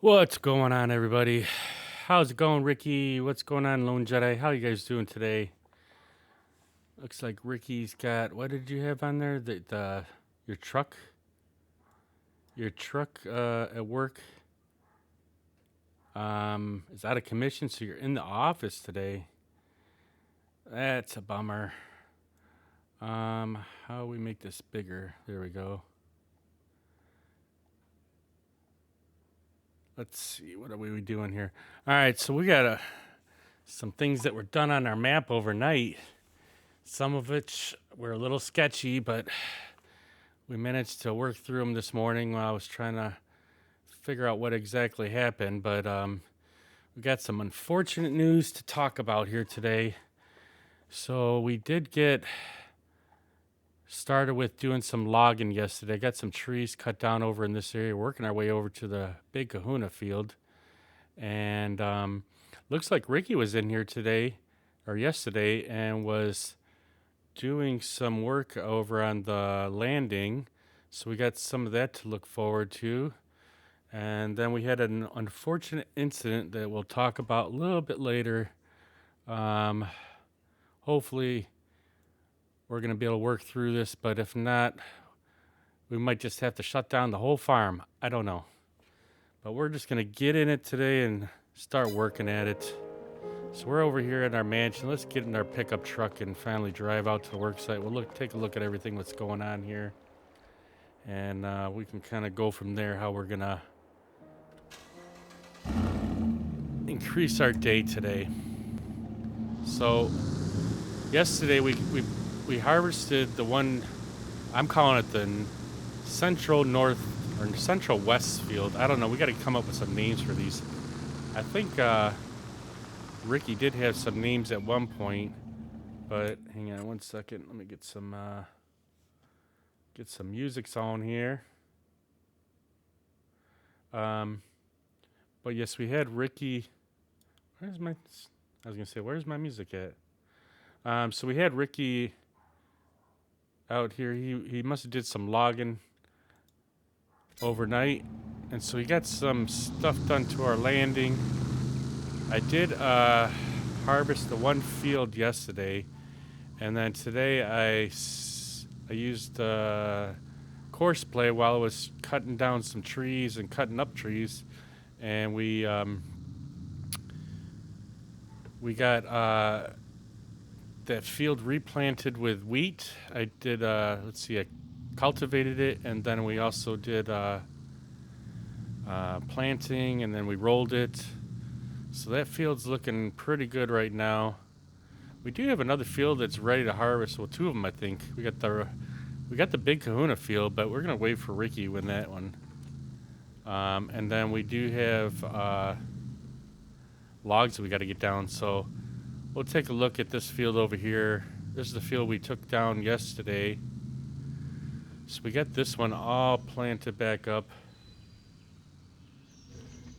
What's going on, everybody? How's it going, Ricky? What's going on, Lone Jedi? How you guys doing today? Looks like Ricky's got. What did you have on there? The your truck. Your truck at work is out of commission, so you're in the office today. That's a bummer. How do we make this bigger? There we go. Let's see, what are we doing here? All right, so we got some things that were done on our map overnight. Some of which were a little sketchy, but we managed to work through them this morning while I was trying to figure out what exactly happened. But we got some unfortunate news to talk about here today. So we did get started with doing some logging yesterday. Got some trees cut down over in this area, working our way over to the Big Kahuna field. And looks like Ricky was in here today or yesterday and was doing some work over on the landing. So we got some of that to look forward to. And then we had an unfortunate incident that we'll talk about a little bit later. Hopefully we're going to be able to work through this, but if not, we might just have to shut down the whole farm. I don't know. But we're just going to get in it today and start working at it. So we're over here at our mansion. Let's get in our pickup truck and finally drive out to the work site. We'll take a look at everything that's going on here. And we can kind of go from there how we're going to increase our day today. So yesterday we harvested the one, I'm calling it the Central North or Central West field. I don't know. We got to come up with some names for these. I think Ricky did have some names at one point, but hang on one second. Let me get some music on here. But yes, we had Ricky. Where's my music at? So we had Ricky out here. He must have did some logging overnight, and so he got some stuff done to our landing. I did harvest the one field yesterday, and then today I used course play while I was cutting down some trees and cutting up trees, and we got that field replanted with wheat. I did I cultivated it, and then we also did planting, and then we rolled it. So that field's looking pretty good right now. We do have another field that's ready to harvest. Well, two of them, I think. We got the Big Kahuna field, but we're gonna wait for Ricky win that one. And then we do have logs that we got to get down. So we'll take a look at this field over here. This is the field we took down yesterday. So we got this one all planted back up.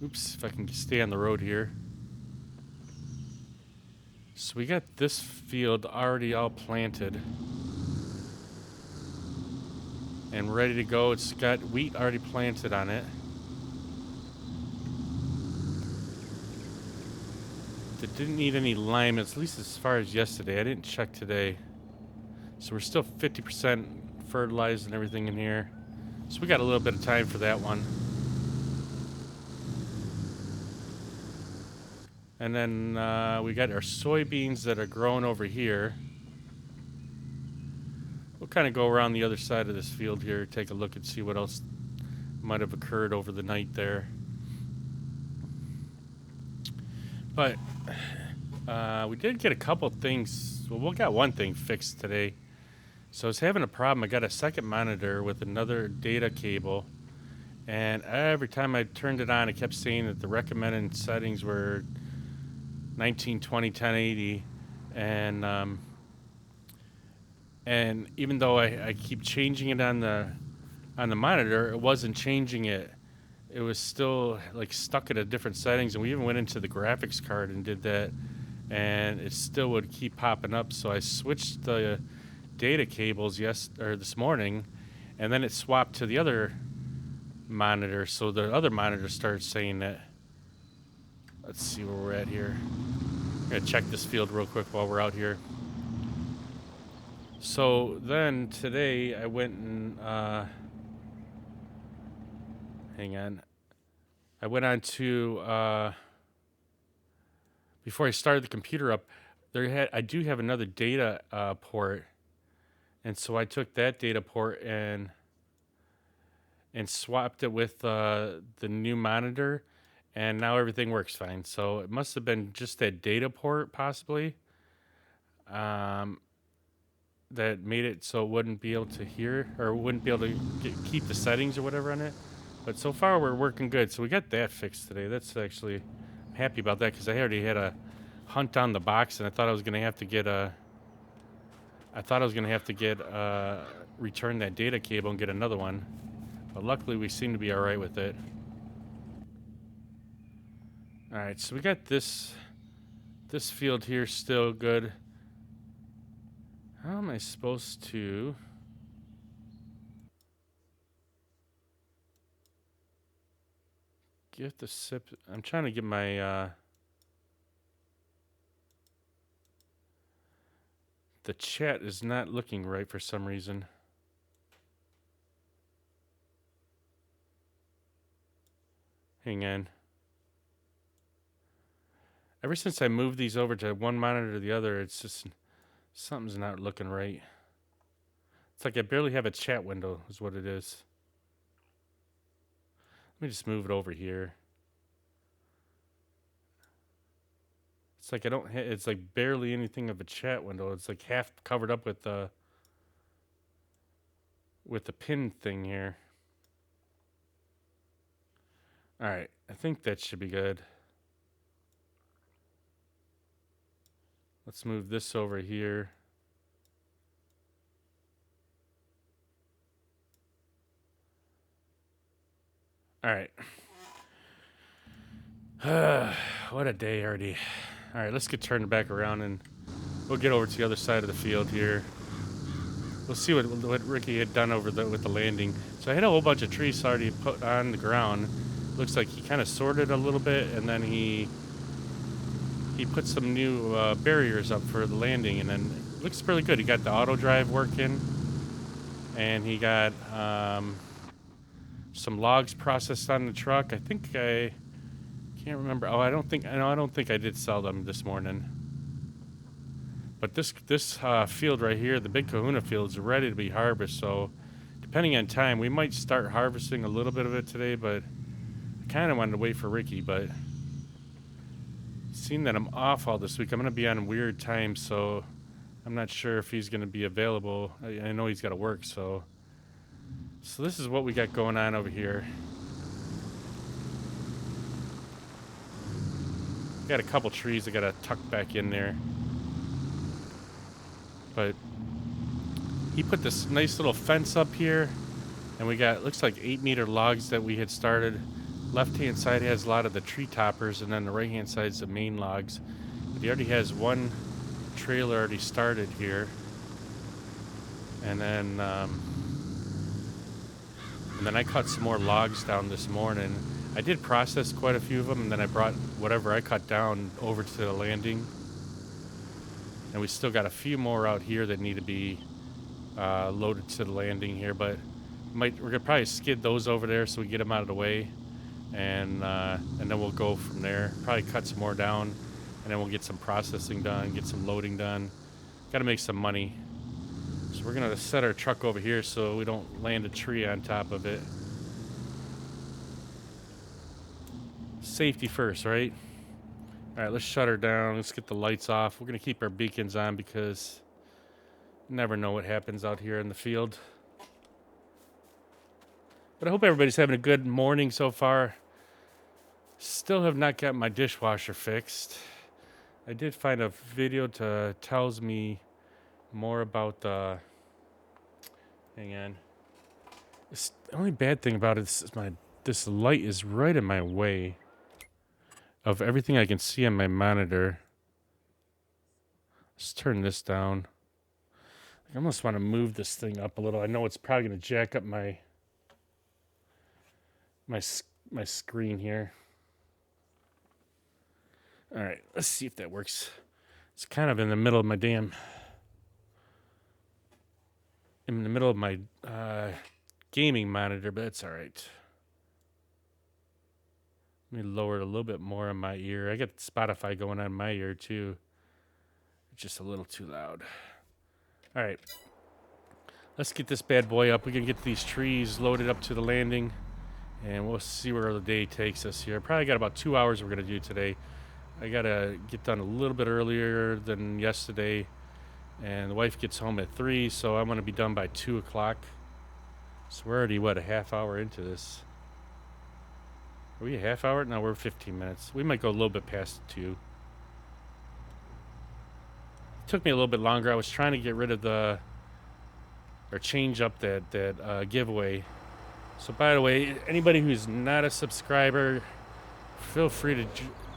Oops, if I can stay on the road here. So we got this field already all planted and ready to go. It's got wheat already planted on it. It didn't need any lime, at least as far as yesterday. I didn't check today. So we're still 50% fertilized and everything in here. So we got a little bit of time for that one. And then we got our soybeans that are growing over here. We'll kind of go around the other side of this field here, take a look and see what else might have occurred over the night there. But we did get a couple things. Well, we got one thing fixed today. So I was having a problem. I got a second monitor with another data cable. And every time I turned it on, it kept saying that the recommended settings were 1920 1080. And even though I keep changing it on the monitor, it wasn't changing it. It was still like stuck at a different settings, and we even went into the graphics card and did that, and it still would keep popping up. So I switched the data cables this morning, and then it swapped to the other monitor. So the other monitor started saying that. Let's see where we're at here. I'm gonna check this field real quick while we're out here. So then today I went and hang on. I went on to before I started the computer up. I do have another data port, and so I took that data port and swapped it with the new monitor, and now everything works fine. So it must have been just that data port possibly that made it so it wouldn't be able to hear or wouldn't be able to keep the settings or whatever on it. But so far we're working good. So we got that fixed today. That's actually, I'm happy about that because I already had a hunt down the box, and I thought I was gonna have to get return that data cable and get another one. But luckily we seem to be all right with it. All right, so we got this field here still good. How am I supposed to? Get the sip. I'm trying to get my the chat is not looking right for some reason. Hang on. Ever since I moved these over to one monitor to the other, it's just something's not looking right. It's like I barely have a chat window is what it is. Let me just move it over here. It's like it's like barely anything of a chat window. It's like half covered up with the pin thing here. All right, I think that should be good. Let's move this over here. All right. What a day already. All right, let's get turned back around and we'll get over to the other side of the field here. We'll see what Ricky had done with the landing. So I had a whole bunch of trees already put on the ground. Looks like he kind of sorted a little bit, and then he put some new barriers up for the landing, and then it looks really good. He got the auto drive working, and he got some logs processed on the truck. I think I can't remember. Oh, I don't think I did sell them this morning. But this field right here, the Big Kahuna field, is ready to be harvested. So depending on time, we might start harvesting a little bit of it today, but I kind of wanted to wait for Ricky. But seeing that I'm off all this week, I'm going to be on weird times, so I'm not sure if he's going to be available. I know he's got to work, so this is what we got going on over here. Got a couple trees I got to tuck back in there. But he put this nice little fence up here, and we got, looks like 8-meter logs that we had started. Left-hand side has a lot of the tree toppers, and then the right-hand side is the main logs. But he already has one trailer already started here. And then I cut some more logs down this morning. I did process quite a few of them, and then I brought whatever I cut down over to the landing. And we still got a few more out here that need to be loaded to the landing here, but we're gonna probably skid those over there so we get them out of the way. and then we'll go from there. Probably cut some more down, and then we'll get some processing done, get some loading done. Got to make some money. So we're gonna set our truck over here so we don't land a tree on top of it. Safety first, right? All right, let's shut her down. Let's get the lights off. We're gonna keep our beacons on because you never know what happens out here in the field. But I hope everybody's having a good morning so far. Still have not got my dishwasher fixed. I did find a video that tells me more about the... Hang on. The only bad thing about it is this light is right in my way of everything I can see on my monitor. Let's turn this down. I almost want to move this thing up a little. I know it's probably going to jack up my screen here. All right, let's see if that works. It's kind of in the middle of my gaming monitor, but that's all right. Let me lower it a little bit more on my ear. I got Spotify going on my ear too. It's just a little too loud. All right, let's get this bad boy up. We can get these trees loaded up to the landing, and we'll see where the day takes us here. Probably got about 2 hours we're gonna do today. I gotta get done a little bit earlier than yesterday, and the wife gets home at 3, so I'm gonna be done by 2 o'clock. So we're already, what, a half hour into this? Are we a half hour? No, we're 15 minutes. We might go a little bit past 2. It took me a little bit longer. I was trying to get rid of or change up that giveaway. So by the way, anybody who's not a subscriber, feel free to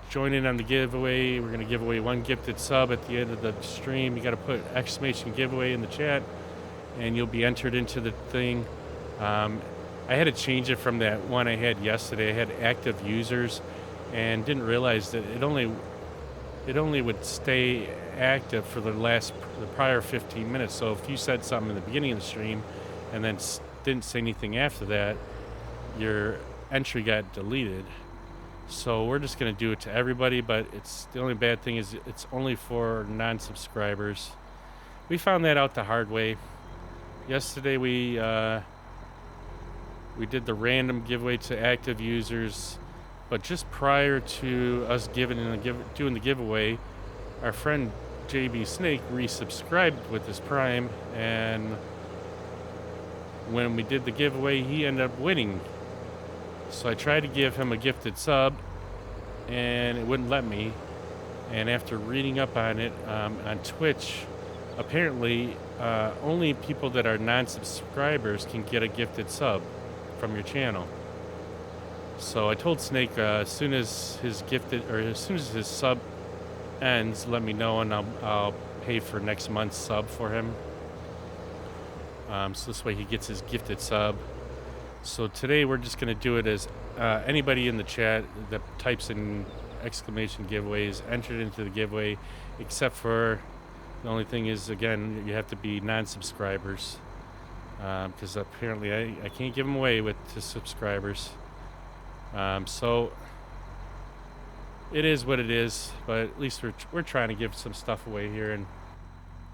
join in on the giveaway. We're going to give away 1 gifted sub at the end of the stream. You got to put exclamation giveaway in the chat, and you'll be entered into the thing. I had to change it from that one I had yesterday. I had active users, and didn't realize that it only would stay active for the prior 15 minutes. So if you said something in the beginning of the stream, and then didn't say anything after that, your entry got deleted. So we're just going to do it to everybody, but the only bad thing is it's only for non-subscribers. We found that out the hard way. Yesterday we did the random giveaway to active users, but just prior to us doing the giveaway, our friend JB Snake resubscribed with his Prime, and when we did the giveaway, he ended up winning. So I tried to give him a gifted sub, and it wouldn't let me. And after reading up on it on Twitch, apparently only people that are non-subscribers can get a gifted sub from your channel. So I told Snake as soon as his sub ends, let me know, and I'll pay for next month's sub for him. So this way he gets his gifted sub. So today we're just going to do it as anybody in the chat that types in exclamation giveaways entered into the giveaway, except for the only thing is, again, you have to be non-subscribers, because apparently I can't give them away to subscribers. So it is what it is, but at least we're trying to give some stuff away here and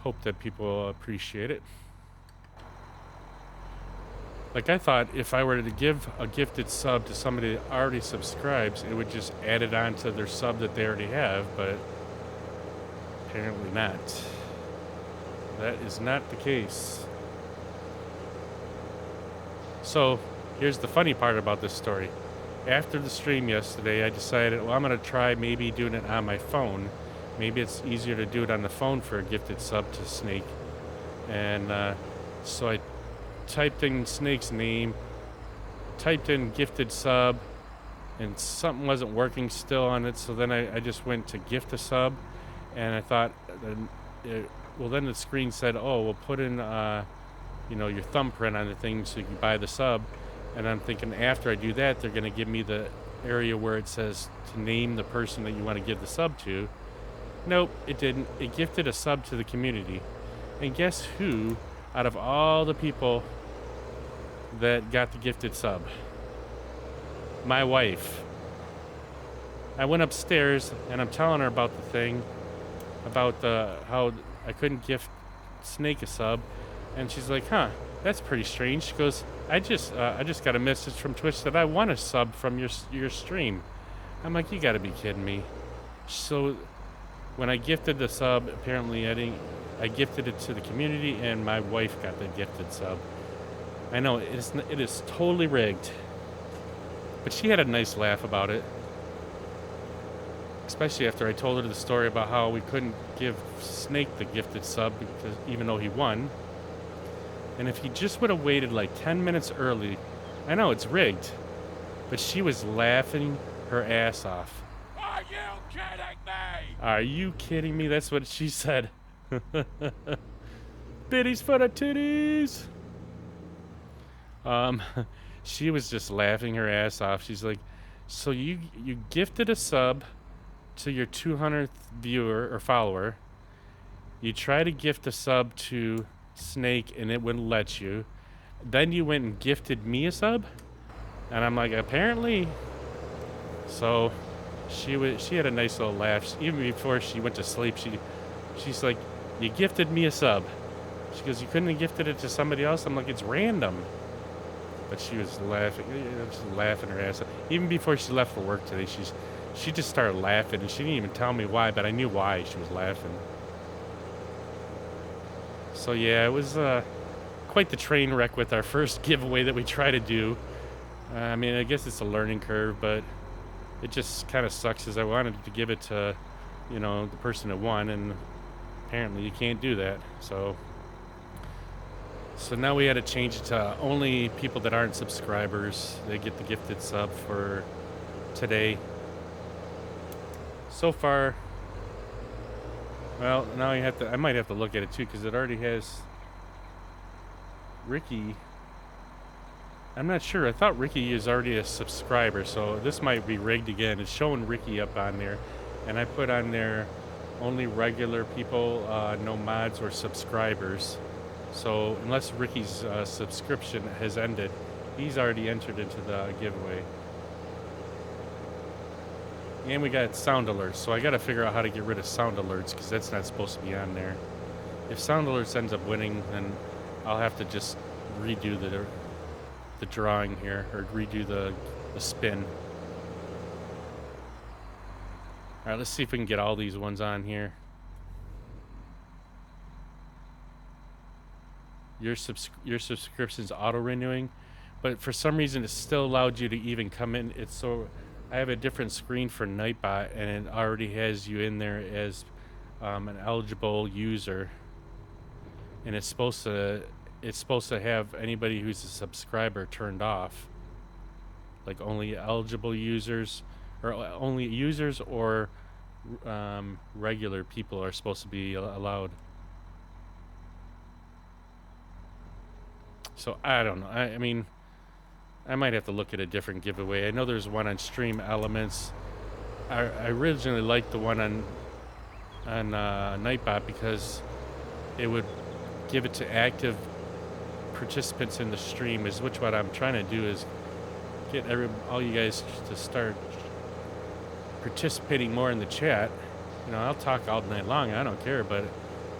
hope that people appreciate it. Like, I thought if I were to give a gifted sub to somebody that already subscribes, it would just add it on to their sub that they already have, but apparently not. That is not the case. So, here's the funny part about this story. After the stream yesterday, I decided, well, I'm going to try maybe doing it on my phone. Maybe it's easier to do it on the phone for a gifted sub to Snake. And so I typed in Snake's name, typed in gifted sub, and something wasn't working still on it. So then I just went to gift a sub, and I thought, well, then the screen said, oh, we'll put in, your thumbprint on the thing so you can buy the sub. And I'm thinking after I do that, they're going to give me the area where it says to name the person that you want to give the sub to. Nope, it didn't. It gifted a sub to the community. And guess who, out of all the people that got the gifted sub? my wife. I went upstairs and I'm telling her about the thing, about how I couldn't gift Snake a sub, and she's like, "Huh, that's pretty strange." She goes, I just got a message from Twitch that I want a sub from your stream." I'm like, "You got to be kidding me." So when I gifted the sub, apparently I gifted it to the community, and my wife got the gifted sub. I know it is totally rigged, but she had a nice laugh about it. Especially after I told her the story about how we couldn't give Snake the gifted sub because even though he won. And if he just would have waited like 10 minutes early, I know it's rigged, but she was laughing her ass off. Are you kidding me? Are you kidding me? That's what she said. Biddies for the titties. She was just laughing her ass off. She's like, "So you gifted a sub to your 200th viewer or follower. You try to gift a sub to Snake and it wouldn't let you. Then you went and gifted me a sub?" And I'm like, "Apparently." So she had a nice little laugh. Even before she went to sleep, she's like, "You gifted me a sub." She goes, "You couldn't have gifted it to somebody else?" I'm like, "It's random." But she was laughing, just laughing her ass off. Even before she left for work today, she just started laughing, and she didn't even tell me why, but I knew why she was laughing. So yeah, it was quite the train wreck with our first giveaway that we try to do. I mean, I guess it's a learning curve, but it just kind of sucks as I wanted to give it to, the person that won, and apparently you can't do that. So now we had to change it to only people that aren't subscribers. They get the gifted sub for today. So far, well, now I might have to look at it too, because it already has Ricky. I'm not sure. I thought Ricky is already a subscriber, so this might be rigged again. It's showing Ricky up on there, and I put on there only regular people, no mods or subscribers. So unless Ricky's subscription has ended, he's already entered into the giveaway. And we got sound alerts, so I got to figure out how to get rid of sound alerts, because that's not supposed to be on there. If sound alerts ends up winning, then I'll have to just redo the drawing here, or redo the spin. All right, let's see if we can get all these ones on here. Your subscription's auto-renewing, but for some reason it still allowed you to even come in. I have a different screen for Nightbot, and it already has you in there as an eligible user, and it's supposed to have anybody who's a subscriber turned off, like only eligible users, or only users or regular people are supposed to be allowed. So I don't know. I mean, I might have to look at a different giveaway. I know there's one on Stream Elements. I originally liked the one on Nightbot because it would give it to active participants in the stream. Which what I'm trying to do is get all you guys to start participating more in the chat. I'll talk all night long. I don't care, but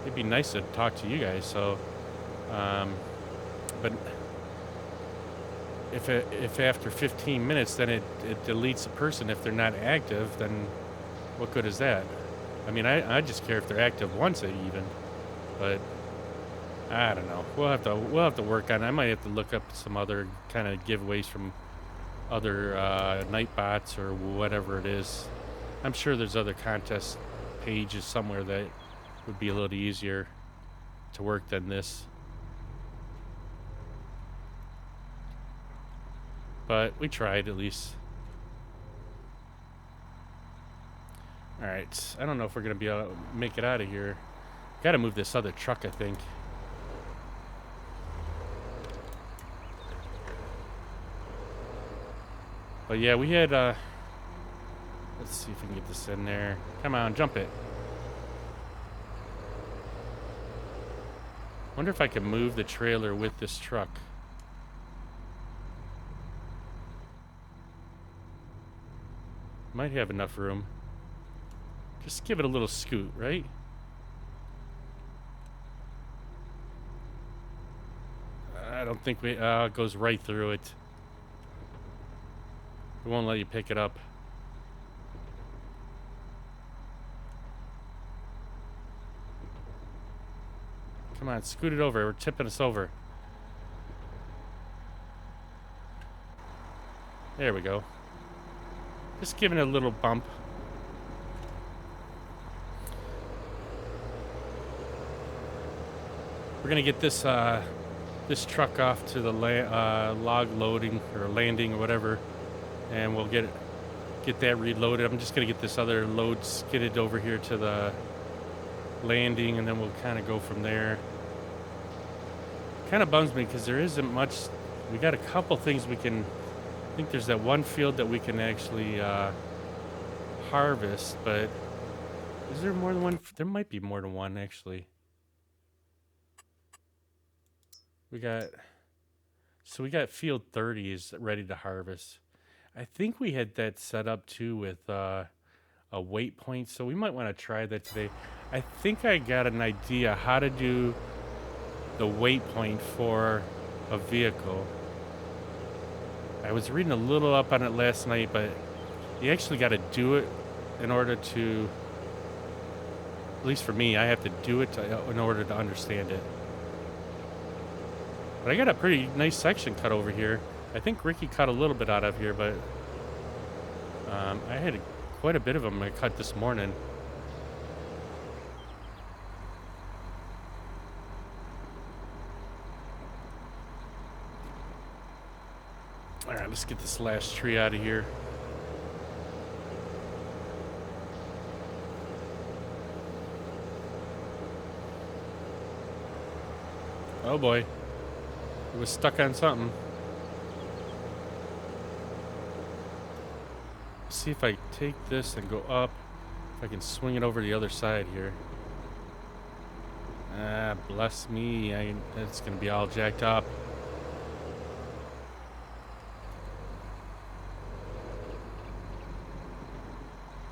it'd be nice to talk to you guys. So, but if after 15 minutes then it deletes a person if they're not active, then what good is that? I mean, I just care if they're active once even, but I don't know. We'll have to work on it. I might have to look up some other kind of giveaways from other Nightbots or whatever it is. I'm sure there's other contest pages somewhere that would be a little easier to work than this. But we tried at least. Alright, I don't know if we're going to be able to make it out of here. Got to move this other truck, I think. But yeah, we had, let's see if we can get this in there. Come on, jump it. Wonder if I can move the trailer with this truck. Might have enough room. Just give it a little scoot, right? I don't think we... it goes right through it. It won't let you pick it up. Come on, scoot it over. We're tipping us over. There we go. Just giving it a little bump. We're gonna get this this truck off to the log loading or landing or whatever, and we'll get that reloaded. I'm just gonna get this other load skidded over here to the landing, and then we'll kind of go from there. Kind of bums me because there isn't much. We got a couple things we can. I think there's that one field that we can actually harvest, but is there more than one? There might be more than one actually. We got field 30 is ready to harvest. I think we had that set up too with a weight point, so we might want to try that today. I think I got an idea how to do the weight point for a vehicle. I was reading a little up on it last night, but you actually got to do it in order to, at least for me, I have to do it in order to understand it. But I got a pretty nice section cut over here. I think Ricky cut a little bit out of here, but I had quite a bit of them I cut this morning. All right, let's get this last tree out of here. Oh boy. It was stuck on something. See if I take this and go up. If I can swing it over the other side here. Ah, bless me. It's going to be all jacked up.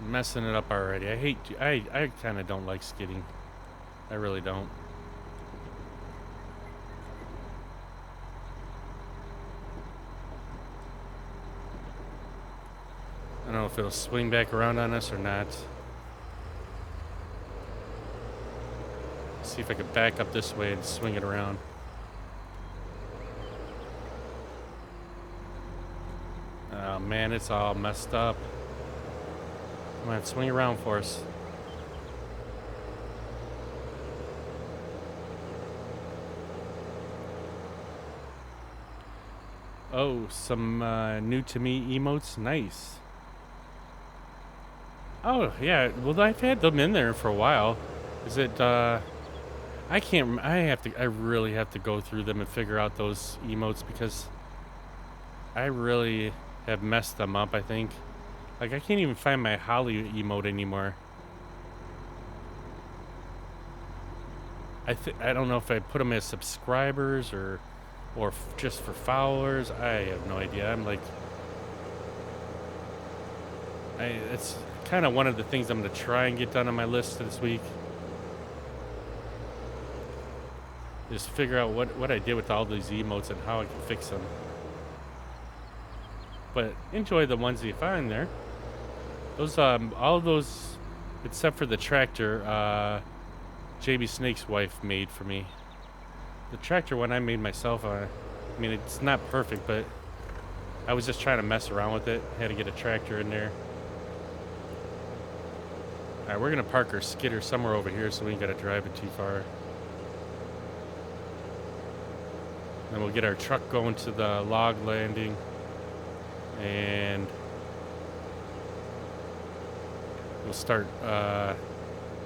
Messing it up already. I kind of don't like skidding. I really don't. I don't know if it'll swing back around on us or not. See if I can back up this way and swing it around. Oh man, it's all messed up. Come on, swing around for us. Oh, some new to me emotes. Nice. Oh, yeah. Well, I've had them in there for a while. Is it, I can't, I really have to go through them and figure out those emotes because I really have messed them up, I think. Like, I can't even find my Holly emote anymore. I don't know if I put them as subscribers or just for followers. I have no idea. I'm like, it's kind of one of the things I'm going to try and get done on my list this week. Just figure out what I did with all these emotes and how I can fix them. But enjoy the ones that you find there. Those, all of those, except for the tractor, JB Snake's wife made for me. The tractor one I made myself. I mean, it's not perfect, but I was just trying to mess around with it. Had to get a tractor in there. All right, we're gonna park our skidder somewhere over here, so we ain't gotta drive it too far. Then we'll get our truck going to the log landing, and we'll start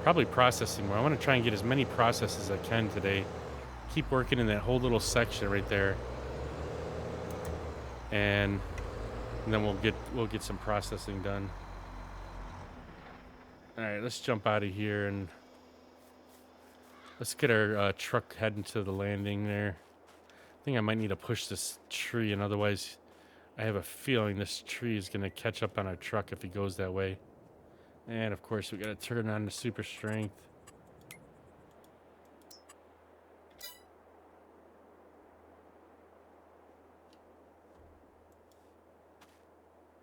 probably processing more. I want to try and get as many processes as I can today. Keep working in that whole little section right there, and then we'll get some processing done. All right, let's jump out of here and let's get our truck heading to the landing there. I think I might need to push this tree, and otherwise I have a feeling this tree is going to catch up on our truck if he goes that way. And of course, we got to turn on the super strength.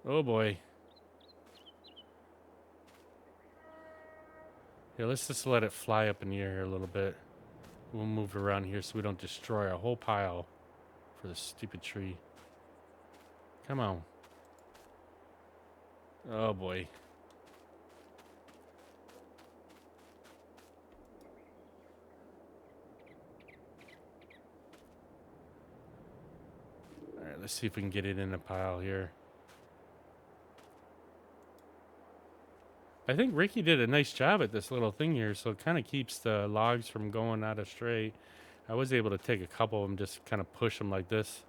Oh boy. Yeah, let's just let it fly up in the air a little bit. We'll move around here so we don't destroy our whole pile for this stupid tree. Come on. Oh boy. Alright, let's see if we can get it in a pile here. I think Ricky did a nice job at this little thing here, so it kind of keeps the logs from going out astray. I was able to take a couple of them, just kind of push them like this.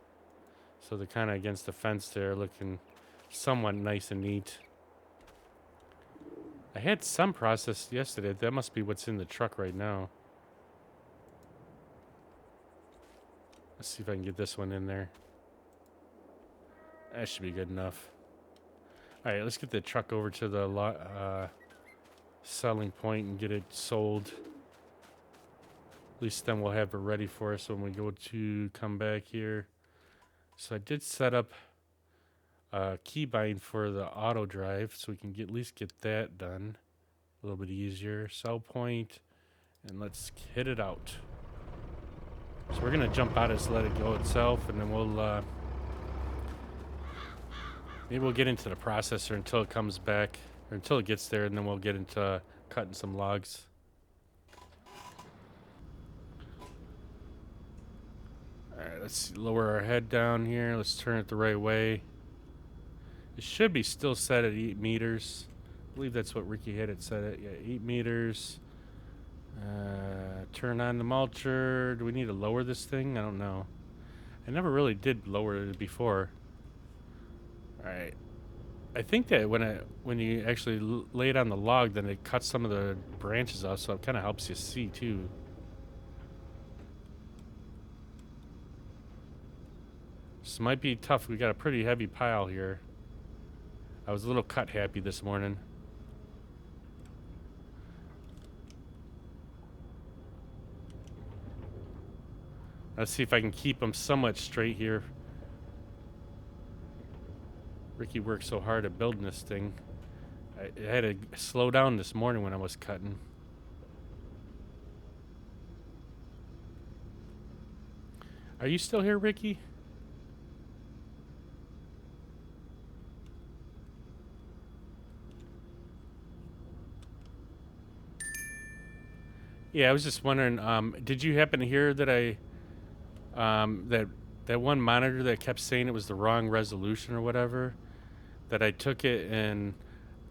So they're kind of against the fence there, looking somewhat nice and neat. I had some processed yesterday. That must be what's in the truck right now. Let's see if I can get this one in there. That should be good enough. All right, let's get the truck over to the selling point and get it sold. At least then we'll have it ready for us when we go to come back here. So I did set up a keybind for the auto drive so we can at least get that done. A little bit easier. Sell point, and let's hit it out. So we're gonna jump out and just let it go itself, and then we'll maybe we'll get into the processor until it comes back, or until it gets there, and then we'll get into cutting some logs. Alright, let's lower our head down here. Let's turn it the right way. It should be still set at 8 meters. I believe that's what Ricky had it set at. Yeah, 8 meters. Turn on the mulcher. Do we need to lower this thing? I don't know. I never really did lower it before. Alright. I think that when you actually lay it on the log, then it cuts some of the branches off, so it kind of helps you see too. This might be tough. We got a pretty heavy pile here. I was a little cut happy this morning. Let's see if I can keep them somewhat straight here. Ricky worked so hard at building this thing. I had to slow down this morning when I was cutting. Are you still here, Ricky? Yeah, I was just wondering, did you happen to hear that that one monitor that kept saying it was the wrong resolution or whatever, that I took it, and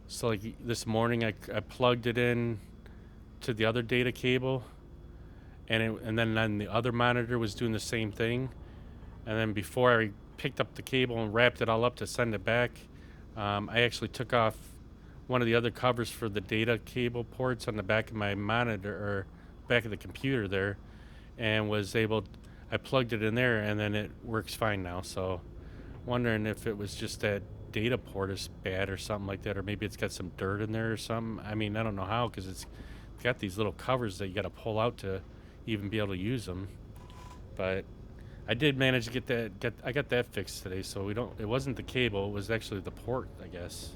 so like this morning I plugged it in to the other data cable, and then the other monitor was doing the same thing, and then before I picked up the cable and wrapped it all up to send it back, I actually took off one of the other covers for the data cable ports on the back of my monitor, or back of the computer there, and was able, I plugged it in there, and then it works fine now. So wondering if it was just that data port is bad or something like that, or maybe it's got some dirt in there or something. I mean, I don't know how, because it's got these little covers that you got to pull out to even be able to use them. But I did manage to get I got that fixed today, so it wasn't the cable, it was actually the port, I guess.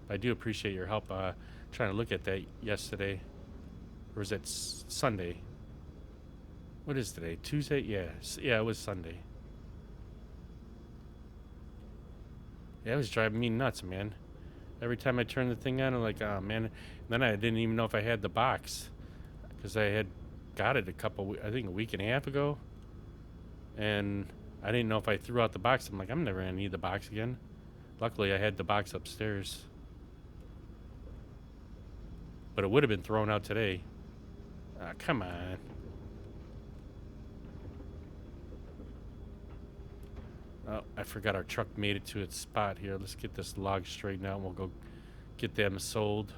I do appreciate your help trying to look at that yesterday. Or was it Sunday? What is today? Tuesday? Yeah, it was Sunday. Yeah, it was driving me nuts, man. Every time I turned the thing on, I'm like, oh, man. And then I didn't even know if I had the box, because I had got it I think a week and a half ago. And I didn't know if I threw out the box. I'm like, I'm never going to need the box again. Luckily, I had the box upstairs. But it would have been thrown out today. Come on. Oh, I forgot our truck made it to its spot here. Let's get this log straightened out and we'll go get them sold.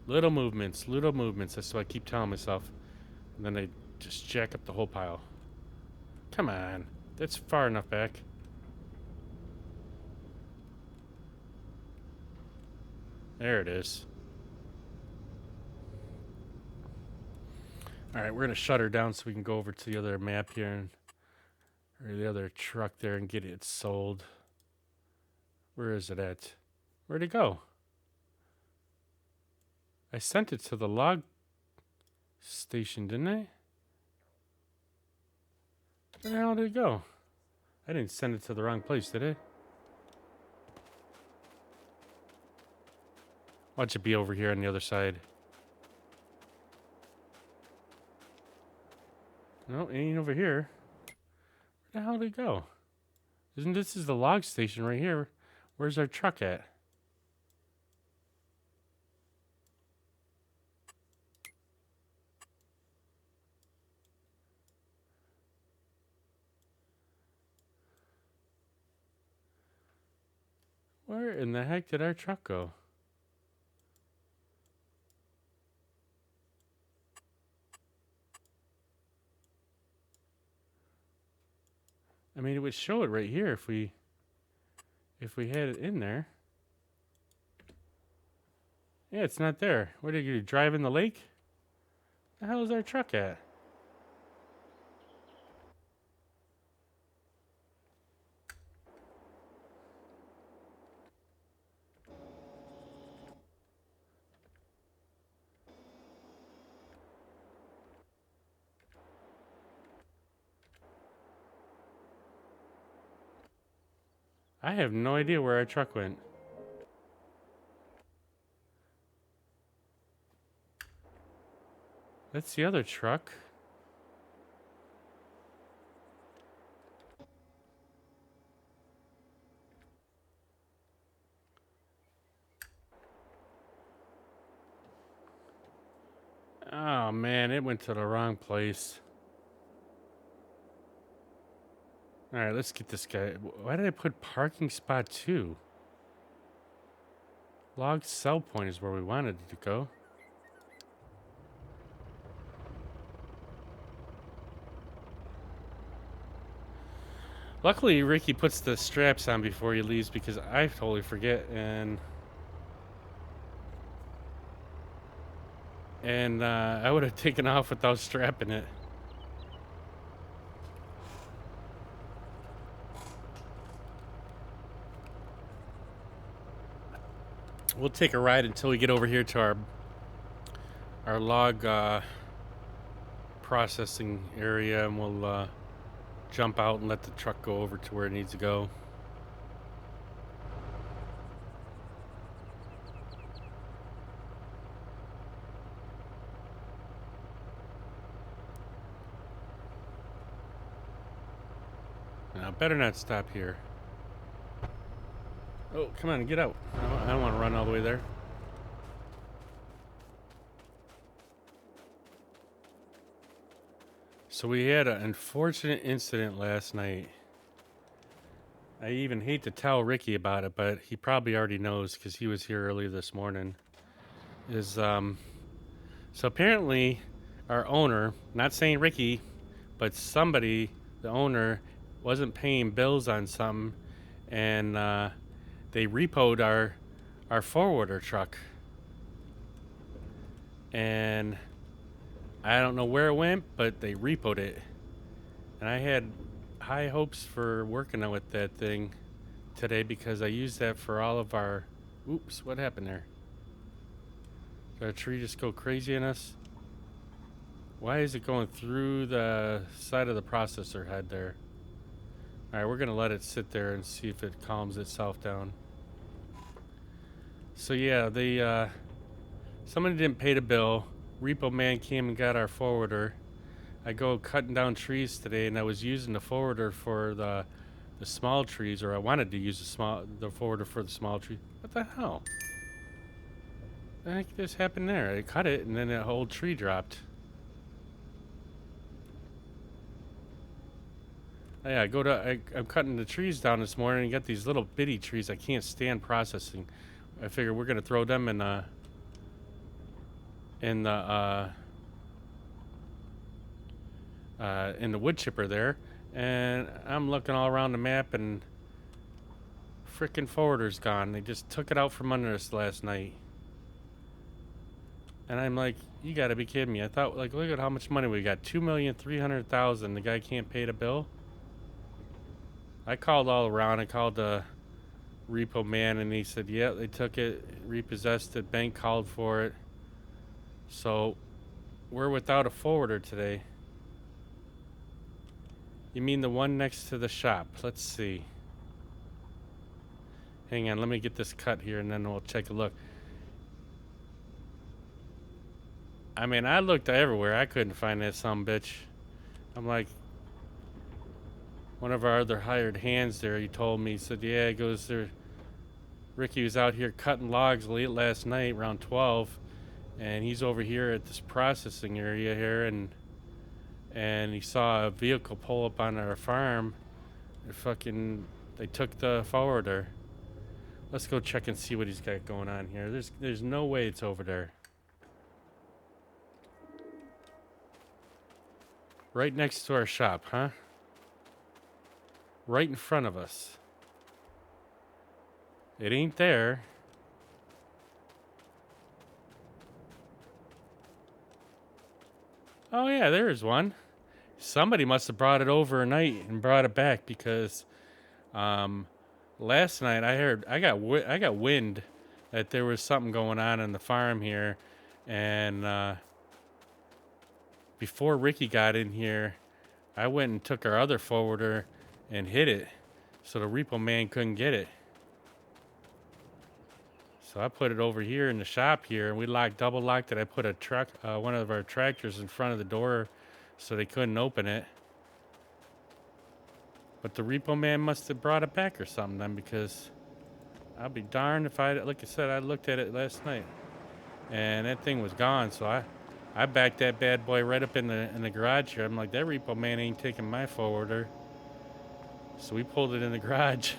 Little movements, little movements. That's what I keep telling myself. And then they just jack up the whole pile. Come on. That's far enough back. There it is. Alright, we're going to shut her down so we can go over to the other map here. Or the other truck there and get it sold. Where is it at? Where'd it go? I sent it to the log station, didn't I? Where the hell did it go? I didn't send it to the wrong place, did I? Watch it be over here on the other side. No, it ain't over here. Where the hell did it go? Isn't this is the log station right here? Where's our truck at? Where in the heck did our truck go? I mean, it would show it right here if we had it in there. Yeah, it's not there. Where did you drive in the lake? The hell is our truck at? I have no idea where our truck went. That's the other truck. Oh man, it went to the wrong place. Alright, let's get this guy. Why did I put parking spot 2? Log sell point is where we wanted it to go. Luckily, Ricky puts the straps on before he leaves because I totally forget and I would have taken off without strapping it. We'll take a ride until we get over here to our log processing area, and we'll jump out and let the truck go over to where it needs to go. Now, better not stop here. Oh, come on, get out. I don't want to run all the way there. So we had an unfortunate incident last night. I even hate to tell Ricky about it, but he probably already knows because he was here earlier this morning. So apparently our owner, not saying Ricky, but somebody, the owner, wasn't paying bills on something, and they repoed our forwarder truck. And I don't know where it went, but they repoed it. And I had high hopes for working with that thing today because I used that for all of our... Oops, what happened there? Did our tree just go crazy on us? Why is it going through the side of the processor head there? Alright, we're going to let it sit there and see if it calms itself down. So yeah, somebody didn't pay the bill. Repo man came and got our forwarder. I go cutting down trees today, and I was using the forwarder for the small trees, or I wanted to use the forwarder for the small tree. What the hell? What the heck just happened there? I cut it, and then the whole tree dropped. Yeah, I'm cutting the trees down this morning and got these little bitty trees I can't stand processing. I figure we're gonna throw them in in the wood chipper there, and I'm looking all around the map, and frickin' forwarder's gone. They just took it out from under us last night. And I'm like, you gotta be kidding me. I thought, like, look at how much money we got. 2,300,000. The guy can't pay the bill. I called all around. I called the repo man, and he said, yeah, they took it, repossessed it, bank called for it. So we're without a forwarder today. You mean the one next to the shop? Let's see. Hang on, let me get this cut here, and then we'll take a look. I mean, I looked everywhere. I couldn't find that sumbitch. I'm like, one of our other hired hands there, he told me, he said, yeah, he goes there. Ricky was out here cutting logs late last night around 12, and he's over here at this processing area here, and he saw a vehicle pull up on our farm. They took the forwarder. Let's go check and see what he's got going on here. There's no way it's over there. Right next to our shop, huh? Right in front of us. It ain't there. Oh yeah, there's one. Somebody must have brought it overnight and brought it back, because last night I got wind that there was something going on in the farm here, and before Ricky got in here, I went and took our other forwarder and hid it so the repo man couldn't get it. So I put it over here in the shop here, and we double locked it. I put one of our tractors in front of the door so they couldn't open it. But the repo man must have brought it back or something then, because I'll be darned if like I said, I looked at it last night and that thing was gone. So I backed that bad boy right up in the garage here. I'm like, that repo man ain't taking my forwarder. So we pulled it in the garage.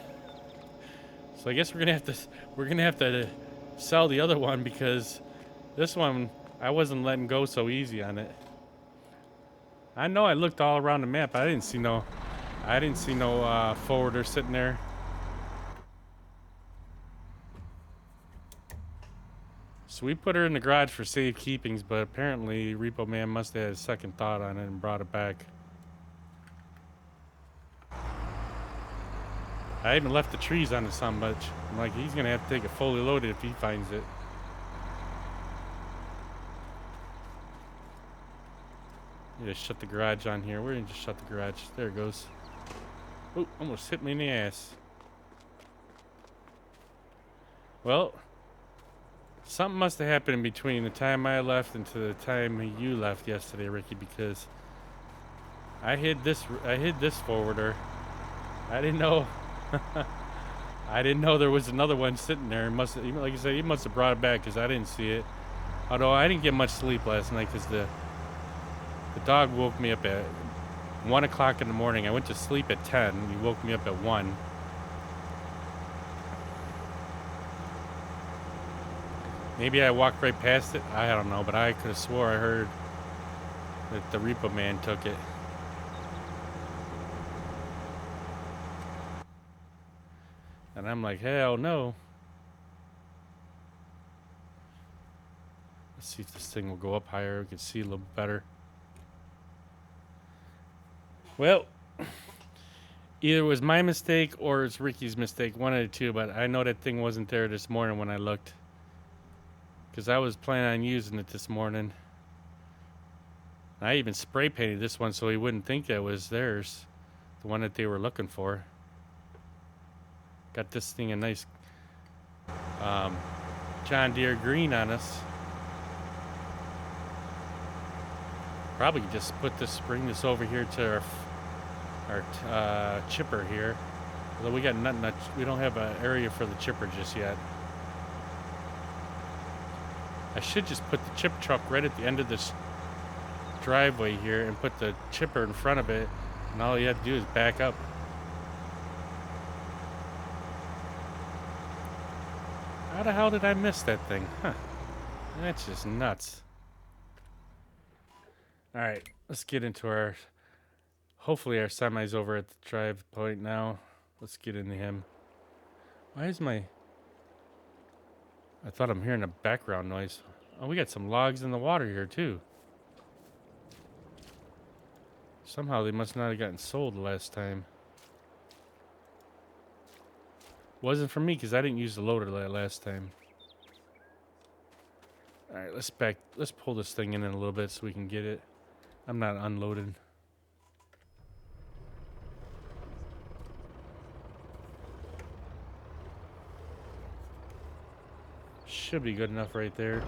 So I guess we're gonna have to sell the other one, because this one I wasn't letting go so easy on it. I know I looked all around the map. I didn't see no forwarder sitting there. So we put her in the garage for safekeepings, but apparently Repo Man must have had a second thought on it and brought it back. I even left the trees on the sumbitch. I'm like, he's gonna have to take it fully loaded if he finds it. You just shut the garage on here. We're gonna just shut the garage. There it goes. Oh, almost hit me in the ass. Well, something must have happened in between the time I left and to the time you left yesterday, Ricky, because I hid this forwarder. I didn't know. I didn't know there was another one sitting there. Like you said, he must have brought it back, because I didn't see it. Although I didn't get much sleep last night, because the dog woke me up at 1 o'clock in the morning. I went to sleep at 10. He woke me up at 1. Maybe I walked right past it. I don't know, but I could have swore I heard that the repo man took it. And I'm like, hell no. Let's see if this thing will go up higher. We can see a little better. Well, either it was my mistake or it's Ricky's mistake, one of the two, but I know that thing wasn't there this morning when I looked, because I was planning on using it this morning. I even spray painted this one so he wouldn't think that was theirs, the one that they were looking for. Got this thing a nice John Deere green on us. Probably just bring this over here to our chipper here. Although we got nothing, we don't have an area for the chipper just yet. I should just put the chip truck right at the end of this driveway here and put the chipper in front of it, and all you have to do is back up. How the hell did I miss that thing? Huh. That's just nuts. All right, let's get into our. Hopefully, our semi's over at the drive point now. Let's get into him. Why is my. I thought I'm hearing a background noise. Oh, we got some logs in the water here, too. Somehow they must not have gotten sold the last time. Wasn't for me because I didn't use the loader last time. All right, let's pull this thing in a little bit so we can get it. I'm not unloaded. Should be good enough right there.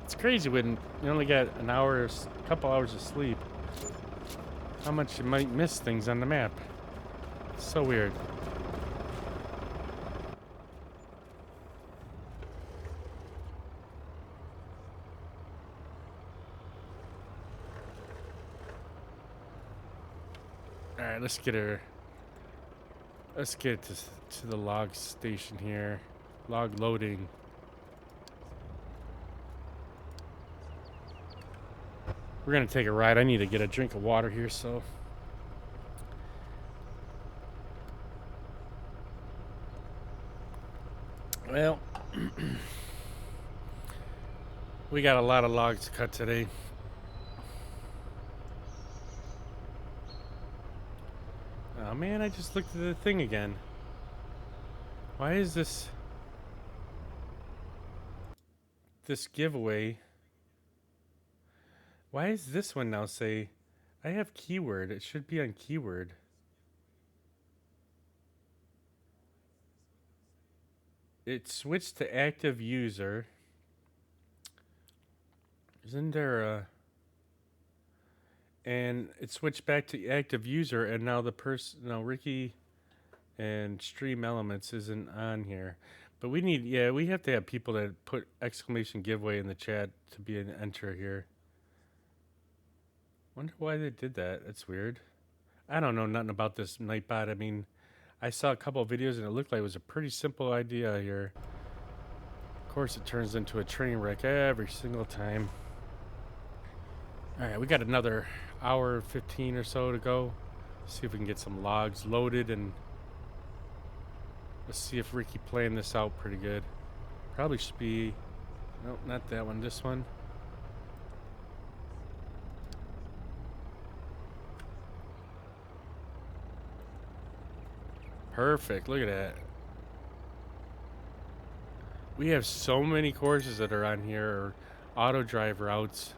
It's crazy when you only got an hour, a couple hours of sleep. How much you might miss things on the map. It's so weird. All right, let's get her. Let's get to the log station here. Log loading. We're gonna take a ride. I need to get a drink of water here, so. Well, we got a lot of logs to cut today. Oh man, I just looked at the thing again. Why is this giveaway? Why is this one now say I have keyword? It should be on keyword. It switched to active user. Isn't there a... And it switched back to active user, and now the person, now Ricky and Stream Elements isn't on here. But we need, yeah, we have to have people that put exclamation giveaway in the chat to be an enter here. Wonder why they did that. That's weird. I don't know nothing about this Nightbot. I mean, I saw a couple of videos and it looked like it was a pretty simple idea here. Of course, it turns into a train wreck every single time. All right, we got another hour 15 or so to go. See if we can get some logs loaded, and let's see if Ricky planned this out pretty good. Probably should be, nope, not that one, this one. Perfect, look at that. We have so many courses that are on here, or auto drive routes.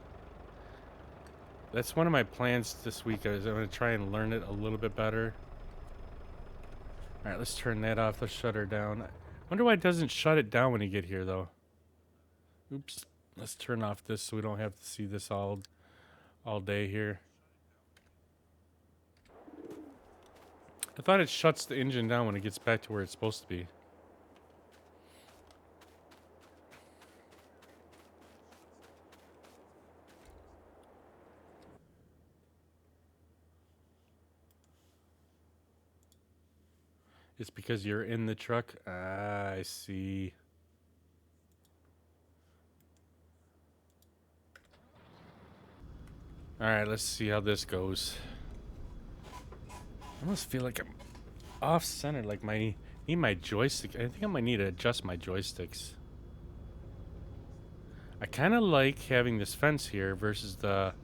That's one of my plans this week. Is I'm going to try and learn it a little bit better. All right, let's turn that off. Let's shut her down. Wonder why it doesn't shut it down when you get here, though. Oops. Let's turn off this so we don't have to see this all day here. I thought it shuts the engine down when it gets back to where it's supposed to be. It's because you're in the truck? Ah, I see. Alright, let's see how this goes. I almost feel like I'm off-centered, like need my joystick. I think I might need to adjust my joysticks. I kind of like having this fence here versus the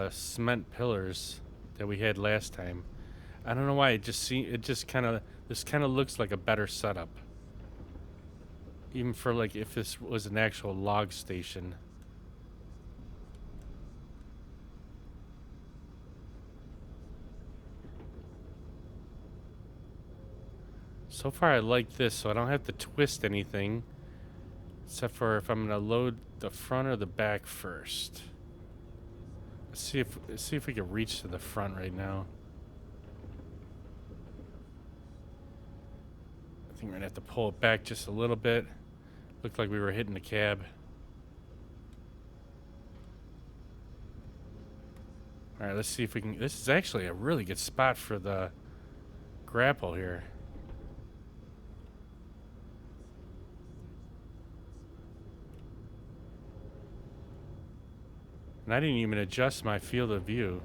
cement pillars that we had last time. I don't know why, this kind of looks like a better setup. Even for like if this was an actual log station. So far I like this, so I don't have to twist anything. Except for if I'm gonna load the front or the back first. Let's see if we can reach to the front right now. I think we're gonna have to pull it back just a little bit. Looked like we were hitting the cab. Alright, let's see if we can... This is actually a really good spot for the grapple here. And I didn't even adjust my field of view.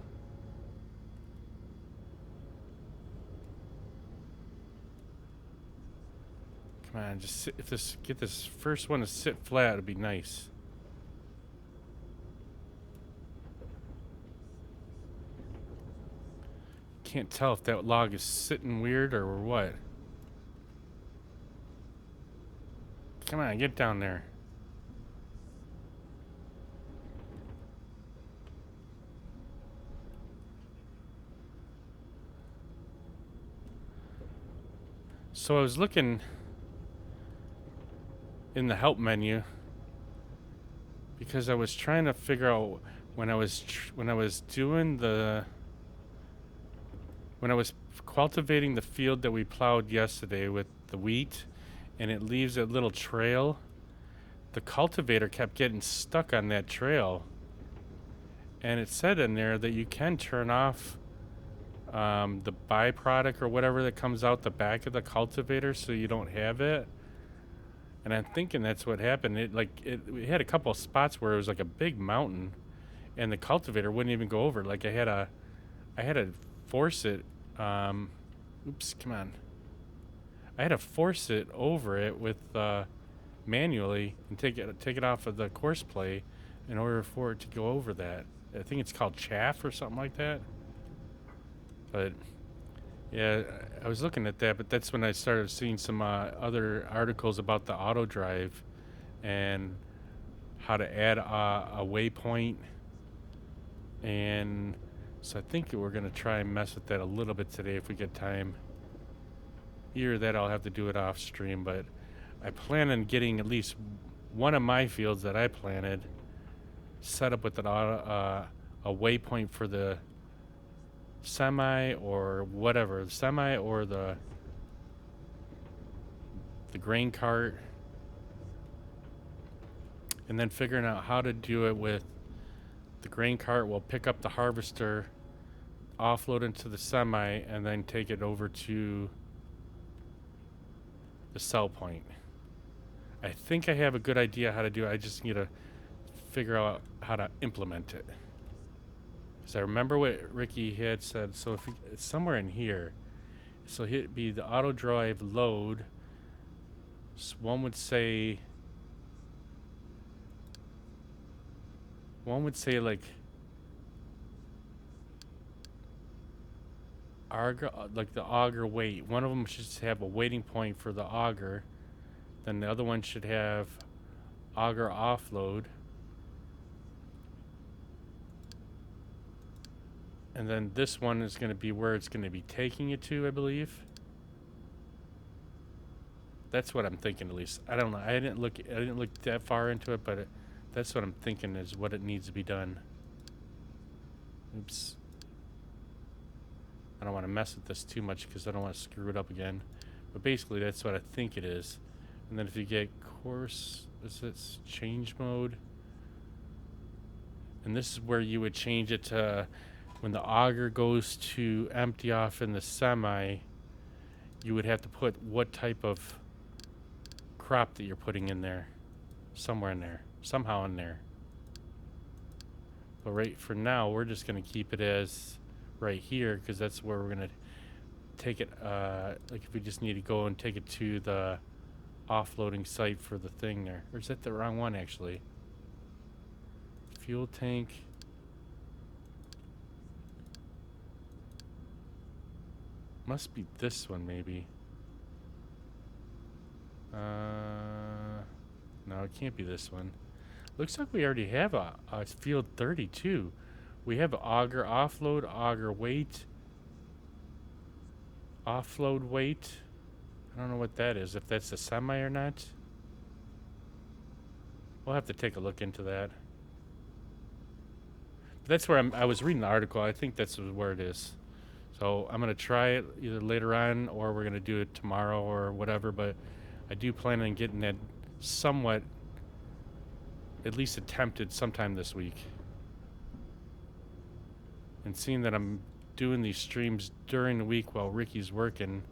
Come on, just sit, get this first one to sit flat, it'd be nice. Can't tell if that log is sitting weird or what. Come on, get down there. So I was looking in the help menu because I was trying to figure out when I was cultivating the field that we plowed yesterday with the wheat, and it leaves a little trail. The cultivator kept getting stuck on that trail, and it said in there that you can turn off the byproduct or whatever that comes out the back of the cultivator so you don't have it. And I'm thinking that's what happened. It had a couple of spots where it was like a big mountain, and the cultivator wouldn't even go over. Like I had to force it. Oops, come on. I had to force it over it with manually and take it off of the course play in order for it to go over that. I think it's called chaff or something like that. But yeah, I was looking at that, but that's when I started seeing some other articles about the auto drive and how to add a waypoint. And so I think we're going to try and mess with that a little bit today if we get time. Either that, I'll have to do it off stream, but I plan on getting at least one of my fields that I planted set up with a waypoint for the semi or whatever, the semi or the grain cart, and then figuring out how to do it with the grain cart. Will pick up the harvester, offload into the semi, and then take it over to the sell point. I think I have a good idea how to do it. I just need to figure out how to implement it. Because I remember what Ricky had said. So if it's somewhere in here, so it'd be the auto drive load. So one would say like auger, like the auger weight. One of them should have a waiting point for the auger. Then the other one should have auger offload. And then this one is going to be where it's going to be taking it to, I believe. That's what I'm thinking, at least. I don't know. I didn't look that far into it, but that's what I'm thinking is what it needs to be done. Oops. I don't want to mess with this too much because I don't want to screw it up again. But basically, that's what I think it is. And then if you get course, is this change mode? And this is where you would change it to when the auger goes to empty off in the semi, you would have to put what type of crop that you're putting in there. Somewhere in there. Somehow in there. But right for now, we're just going to keep it as right here because that's where we're going to take it. Like if we just need to go and take it to the offloading site for the thing there. Or is that the wrong one, actually? Fuel tank. Must be this one, maybe. No, it can't be this one. Looks like we already have a field 32. We have auger offload, auger weight, offload weight. I don't know what that is, if that's a semi or not. We'll have to take a look into that. But that's where I was reading the article. I think that's where it is. So I'm going to try it either later on or we're going to do it tomorrow or whatever. But I do plan on getting that somewhat, at least attempted sometime this week. And seeing that I'm doing these streams during the week while Ricky's working,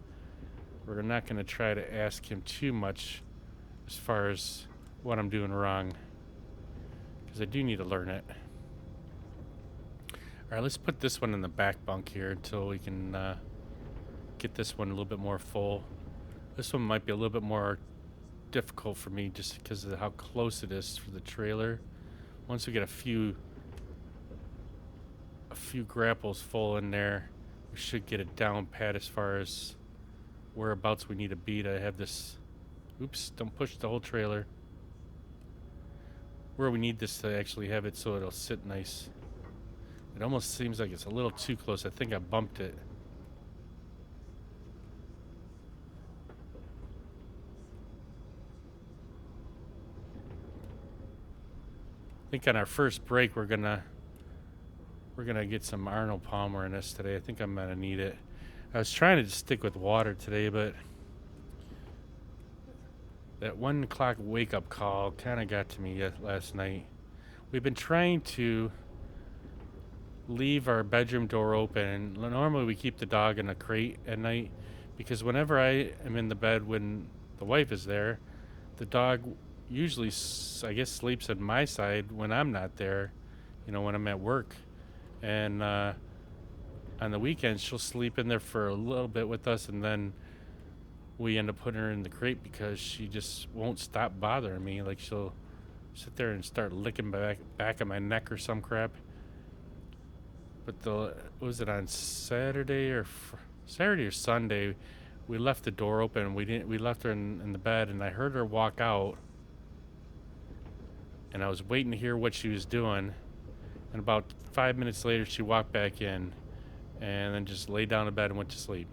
we're not going to try to ask him too much as far as what I'm doing wrong. Because I do need to learn it. Alright, let's put this one in the back bunk here until we can get this one a little bit more full. This one might be a little bit more difficult for me just because of how close it is for the trailer. Once we get a few grapples full in there, we should get it down pat as far as whereabouts we need to be to have this. Oops, don't push the whole trailer. Where we need this to actually have it so it'll sit nice. It almost seems like it's a little too close. I think I bumped it. I think on our first break we're gonna get some Arnold Palmer in this today. I think I'm gonna need it. I was trying to just stick with water today, but that 1 o'clock wake up call kind of got to me last night. We've been trying to leave our bedroom door open, and normally we keep the dog in a crate at night because whenever I am in the bed when the wife is there, the dog usually, I guess, sleeps on my side when I'm not there, you know, when I'm at work. And on the weekends she'll sleep in there for a little bit with us, and then we end up putting her in the crate because she just won't stop bothering me. Like, she'll sit there and start licking back of my neck or some crap. But was it on Saturday or Sunday? We left the door open. We left her in the bed, and I heard her walk out, and I was waiting to hear what she was doing. And about 5 minutes later, she walked back in, and then just laid down in bed and went to sleep.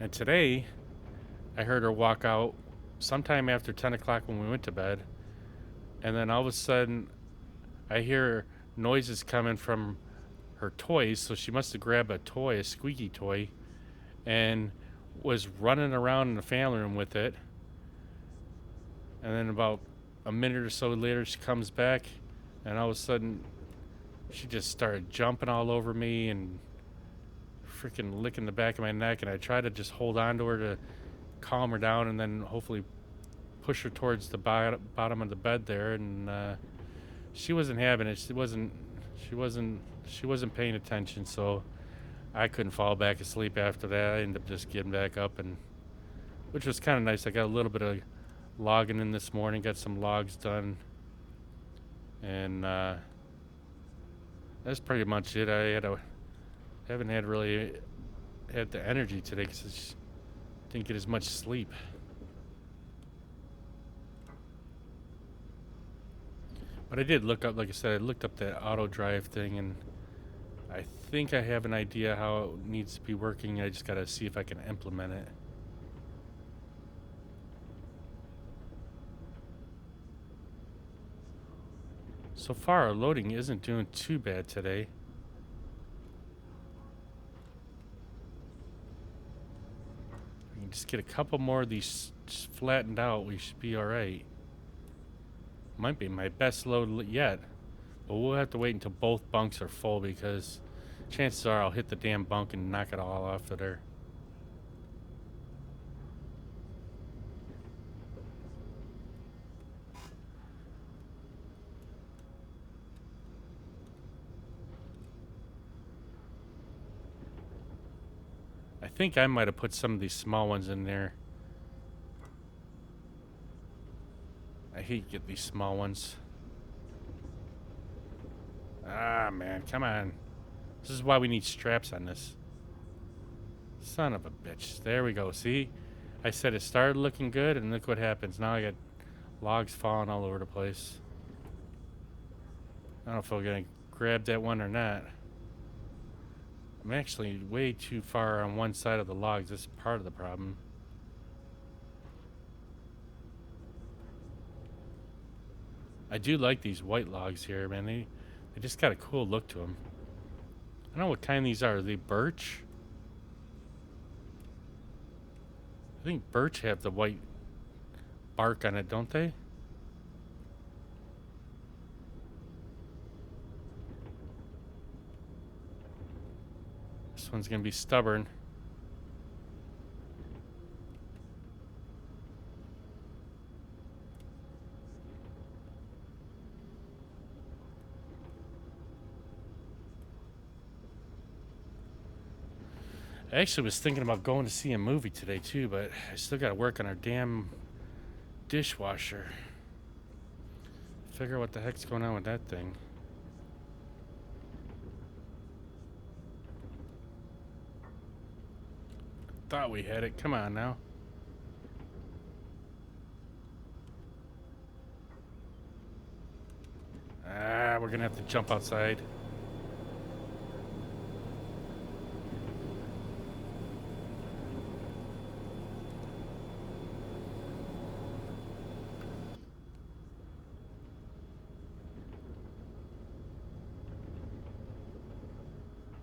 And today, I heard her walk out sometime after 10 o'clock when we went to bed. And then all of a sudden, I hear noises coming from her toys. So she must have grabbed a toy, a squeaky toy, and was running around in the family room with it. And then about a minute or so later, she comes back, and all of a sudden, she just started jumping all over me and freaking licking the back of my neck. And I tried to just hold on to her to calm her down, and then hopefully push her towards the bottom of the bed there. And she wasn't having it. She wasn't paying attention. So I couldn't fall back asleep after that. I ended up just getting back up, and which was kind of nice. I got a little bit of logging in this morning. Got some logs done, and that's pretty much it. Haven't really had the energy today because I didn't get as much sleep. But I did look up, like I said, I looked up that auto drive thing, and I think I have an idea how it needs to be working. I just gotta see if I can implement it. So far, our loading isn't doing too bad today. We can just get a couple more of these flattened out. We should be all right. Might be my best load yet, but we'll have to wait until both bunks are full because chances are I'll hit the damn bunk and knock it all off of there. I think I might have put some of these small ones in there. I hate to get these small ones. Ah, man, come on. This is why we need straps on this. Son of a bitch. There we go. See? I said it started looking good, and look what happens. Now I got logs falling all over the place. I don't know if I'm going to grab that one or not. I'm actually way too far on one side of the logs. That's part of the problem. I do like these white logs here, man. They just got a cool look to them. I don't know what kind these are. Are they birch? I think birch have the white bark on it, don't they? This one's gonna be stubborn. I actually was thinking about going to see a movie today too, but I still got to work on our damn dishwasher. Figure out what the heck's going on with that thing. Thought we had it. Come on now. Ah, we're gonna have to jump outside.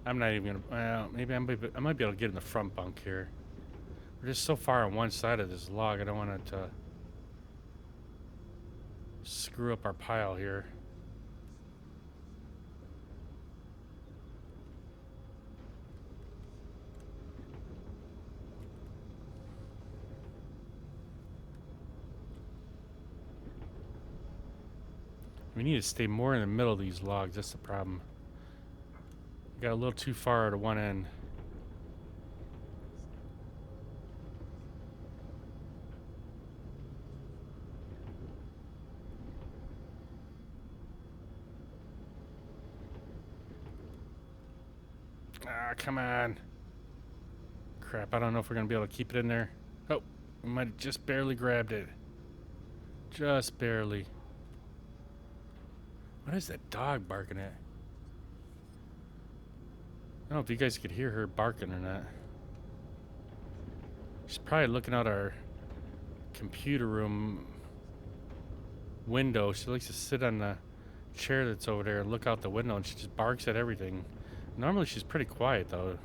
I'm not even gonna. Well, maybe I might be able to get in the front bunk here. We're just so far on one side of this log. I don't want it to screw up our pile here. We need to stay more in the middle of these logs. That's the problem. We got a little too far to one end. Ah, come on. Crap, I don't know if we're going to be able to keep it in there. Oh, we might have just barely grabbed it. Just barely. What is that dog barking at? I don't know if you guys could hear her barking or not. She's probably looking out our computer room window. She likes to sit on the chair that's over there and look out the window, and she just barks at everything. Normally she's pretty quiet though.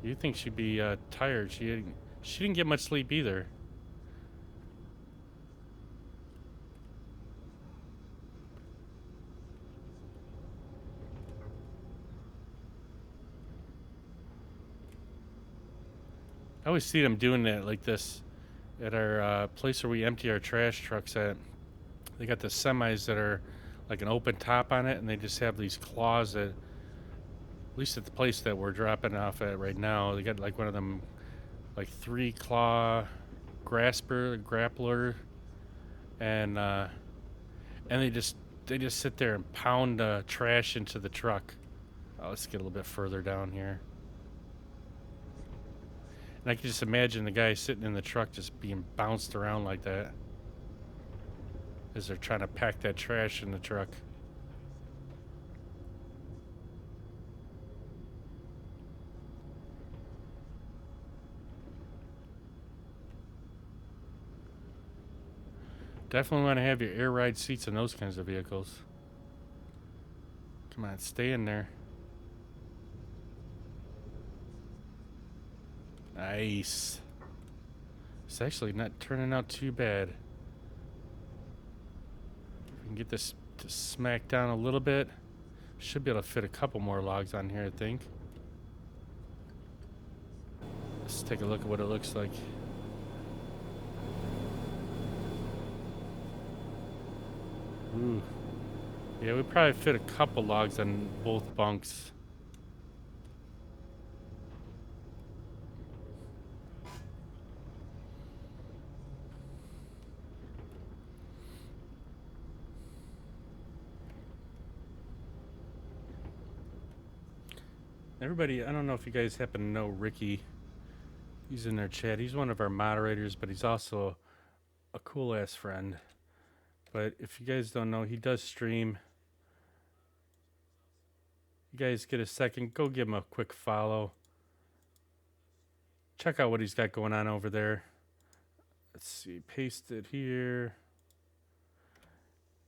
You'd think she'd be tired. She didn't get much sleep either. I always see them doing that like this at our place where we empty our trash trucks at. They got the semis that are like an open top on it, and they just have these claws that, at least at the place that we're dropping off at right now, they got like one of them like 3-claw grappler, and they just sit there and pound trash into the truck. Oh, let's get a little bit further down here. And I can just imagine the guy sitting in the truck just being bounced around like that as they're trying to pack that trash in the truck. Definitely want to have your air ride seats in those kinds of vehicles. Come on, stay in there. Nice. It's actually not turning out too bad. If we can get this to smack down a little bit, should be able to fit a couple more logs on here, I think. Let's take a look at what it looks like. Ooh. Yeah, we probably fit a couple logs on both bunks. Everybody, I don't know if you guys happen to know Ricky. He's in our chat. He's one of our moderators, but he's also a cool ass friend. But if you guys don't know, he does stream. You guys get a second, go give him a quick follow. Check out what he's got going on over there. Let's see, paste it here.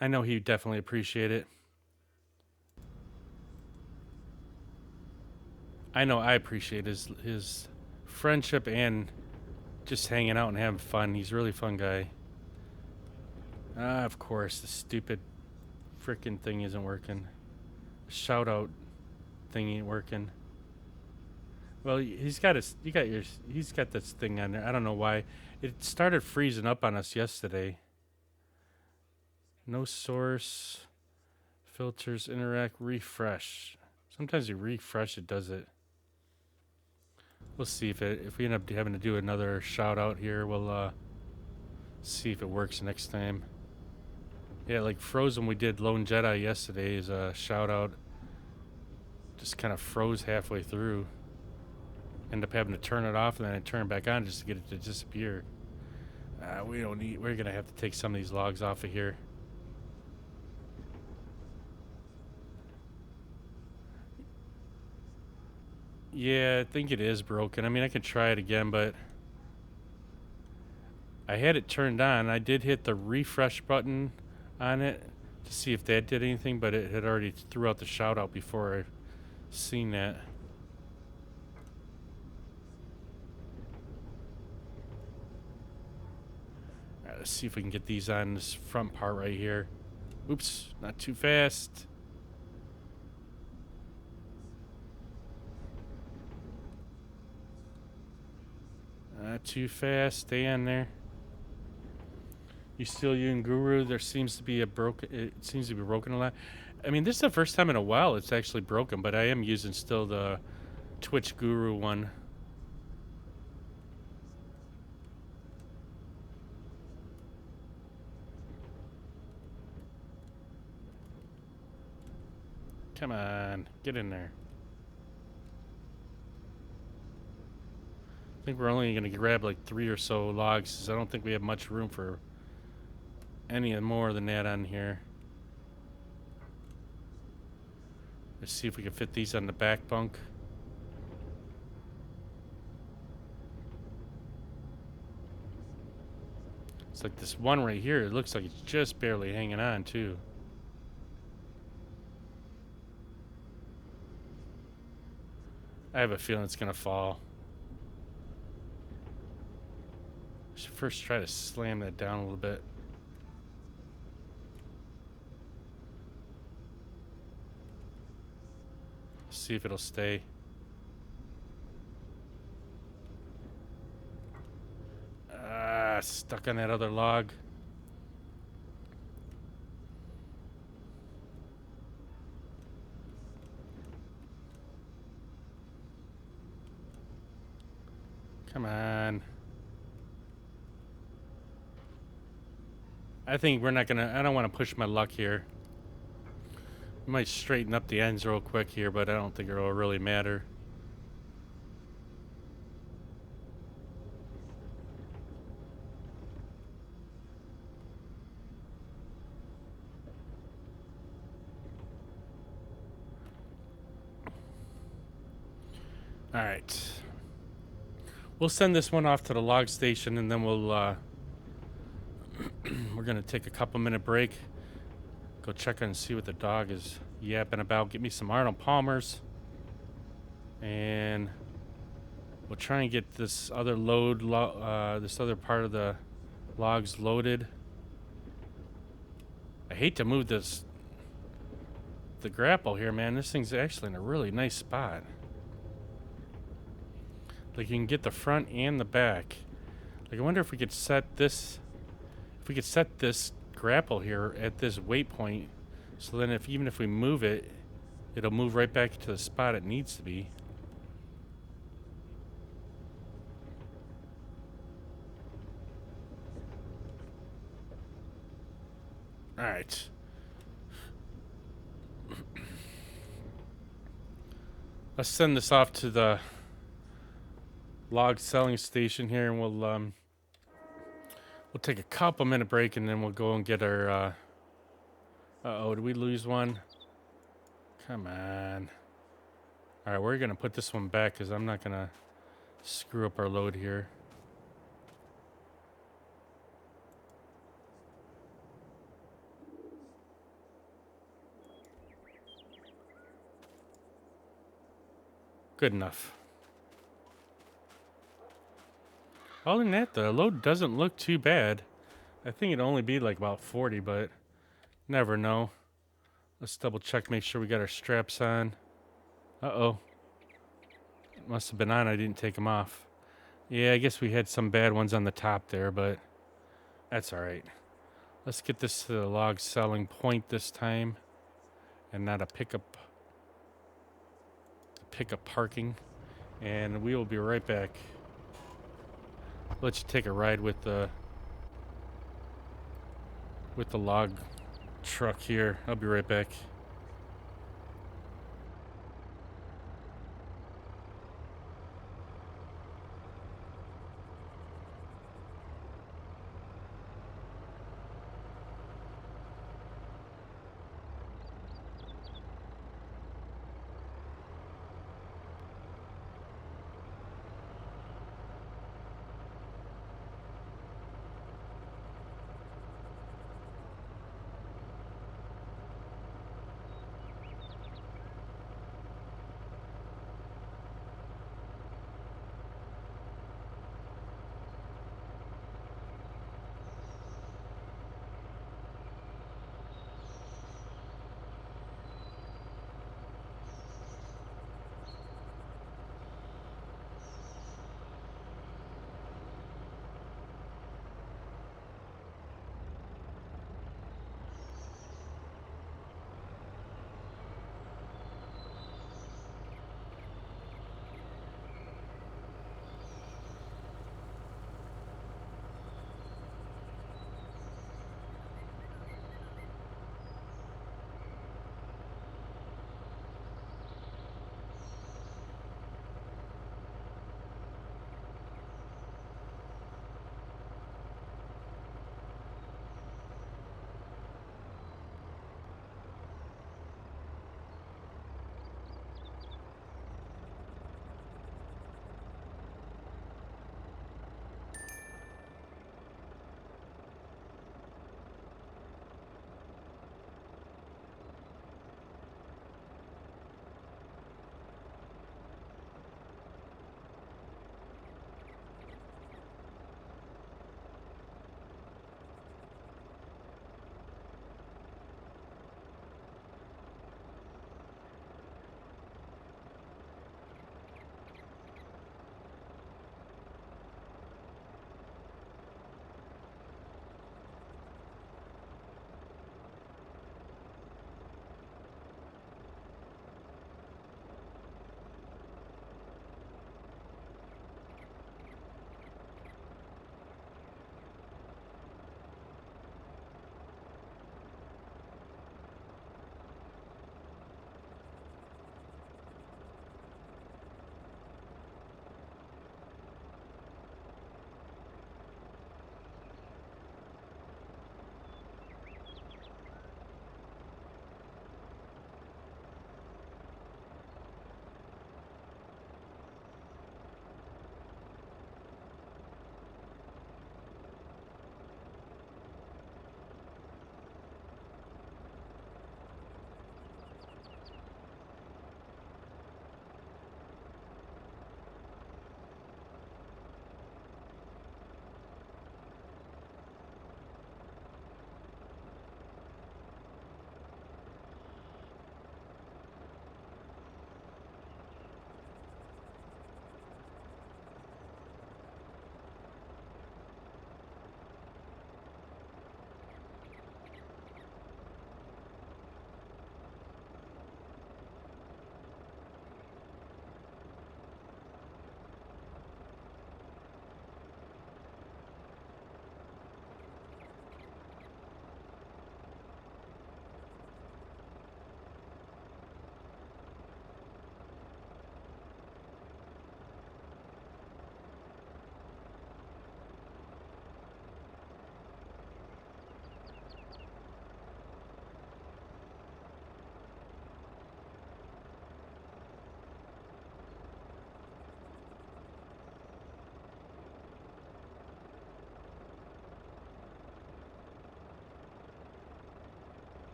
I know he'd definitely appreciate it. I know I appreciate his friendship and just hanging out and having fun. He's a really fun guy. Of course, the stupid frickin' thing isn't working. Shout out thing ain't working. Well, he's got this thing on there. I don't know why. It started freezing up on us yesterday. No source. Filters, interact, refresh. Sometimes you refresh, it does it. We'll see if we end up having to do another shout out here. We'll see if it works next time. Yeah, like Frozen, we did Lone Jedi yesterday is a shout out. Just kind of froze halfway through. End up having to turn it off and then I turn it back on just to get it to disappear. We don't need. We're gonna have to take some of these logs off of here. Yeah, I think it is broken. I mean, I could try it again, but I had it turned on. I did hit the refresh button on it to see if that did anything, but it had already threw out the shout out before I seen that. Alright, let's see if we can get these on this front part right here. Oops, not too fast. Not too fast. Stay on there. You still using Guru? There seems to be a broken. It seems to be broken a lot. I mean, this is the first time in a while it's actually broken, but I am using still the Twitch Guru one. Come on, get in there. I think we're only going to grab like 3 or so logs, because I don't think we have much room for any more than that on here. Let's see if we can fit these on the back bunk. It's like this one right here, it looks like it's just barely hanging on too. I have a feeling it's gonna fall. I should first try to slam that down a little bit. See if it'll stay. Stuck on that other log. Come on. I think we're not gonna, I don't want to push my luck here. We might straighten up the ends real quick here, but I don't think it'll really matter. All right. We'll send this one off to the log station, and then we'll we're gonna take a couple-minute break. Go check and see what the dog is yapping about. Get me some Arnold Palmers, and we'll try and get this other this other part of the logs loaded. I hate to move the grapple here, man. This thing's actually in a really nice spot. Like, you can get the front and the back. Like, I wonder if we could set this, grapple here at this waypoint, so then even if we move it, it'll move right back to the spot it needs to be. All right. Let's send this off to the log selling station here, and we'll take a couple-minute break, and then we'll go and get our uh-oh, did we lose one? Come on. All right, we're gonna put this one back because I'm not gonna screw up our load here. Good enough. Other than that, the load doesn't look too bad. I think it'd only be like about 40, but never know. Let's double check, make sure we got our straps on. Uh-oh. It must have been on, I didn't take them off. Yeah, I guess we had some bad ones on the top there, but that's all right. Let's get this to the log selling point this time, and not a pickup parking. and we will be right back. Let you take a ride with the log truck here. I'll be right back.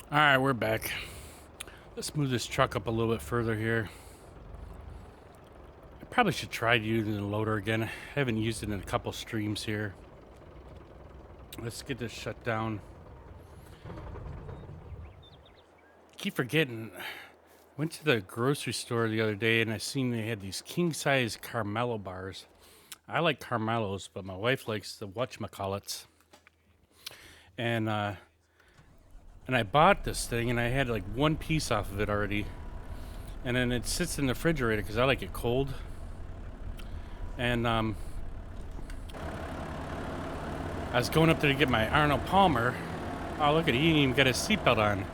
All right, we're back. Let's move this truck up a little bit further here. I probably should try using the loader again. I haven't used it in a couple streams here. Let's get this shut down. keep forgetting. Went to the grocery store the other day and I seen they had these king size Carmelo bars. I like Carmelos, but my wife likes the whatchamacallits. And I bought this thing and I had like one piece off of it already. And then it sits in the refrigerator because I like it cold. And I was going up there to get my Arnold Palmer. Oh, look at it. He didn't even got his seatbelt on.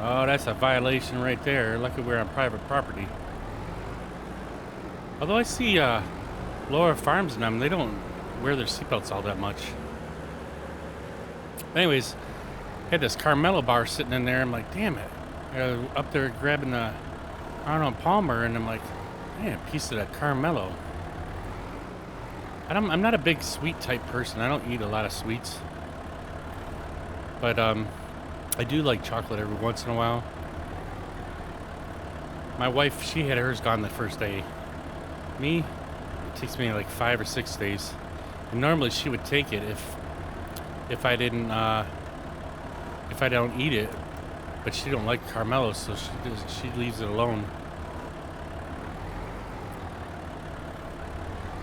Oh, that's a violation right there. Lucky we're on private property. Although I see Laura Farms and them, they don't wear their seatbelts all that much. Anyways, had this Carmelo bar sitting in there. I'm like, damn it. I was up there grabbing the Arnold Palmer, and I'm like, man, a piece of that Carmelo. I'm not a big sweet type person. I don't eat a lot of sweets. But I do like chocolate every once in a while. My wife, she had hers gone the first day. Me, it takes me like 5 or 6 days. And normally she would take it if I didn't if I don't eat it. But she don't like Carmelo, so she leaves it alone.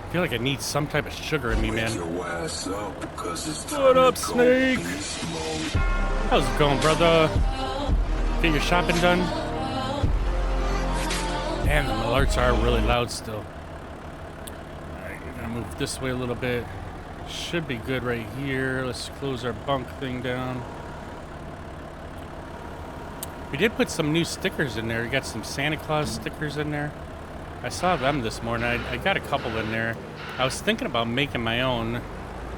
I feel like I need some type of sugar in me, man. What up, Snake? How's it going, brother? Get your shopping done? Man, the alerts are really loud still. Alright, we're gonna move this way a little bit. Should be good right here. Let's close our bunk thing down. We did put some new stickers in there. We got some Santa Claus stickers in there. I saw them this morning. I got a couple in there. I was thinking about making my own.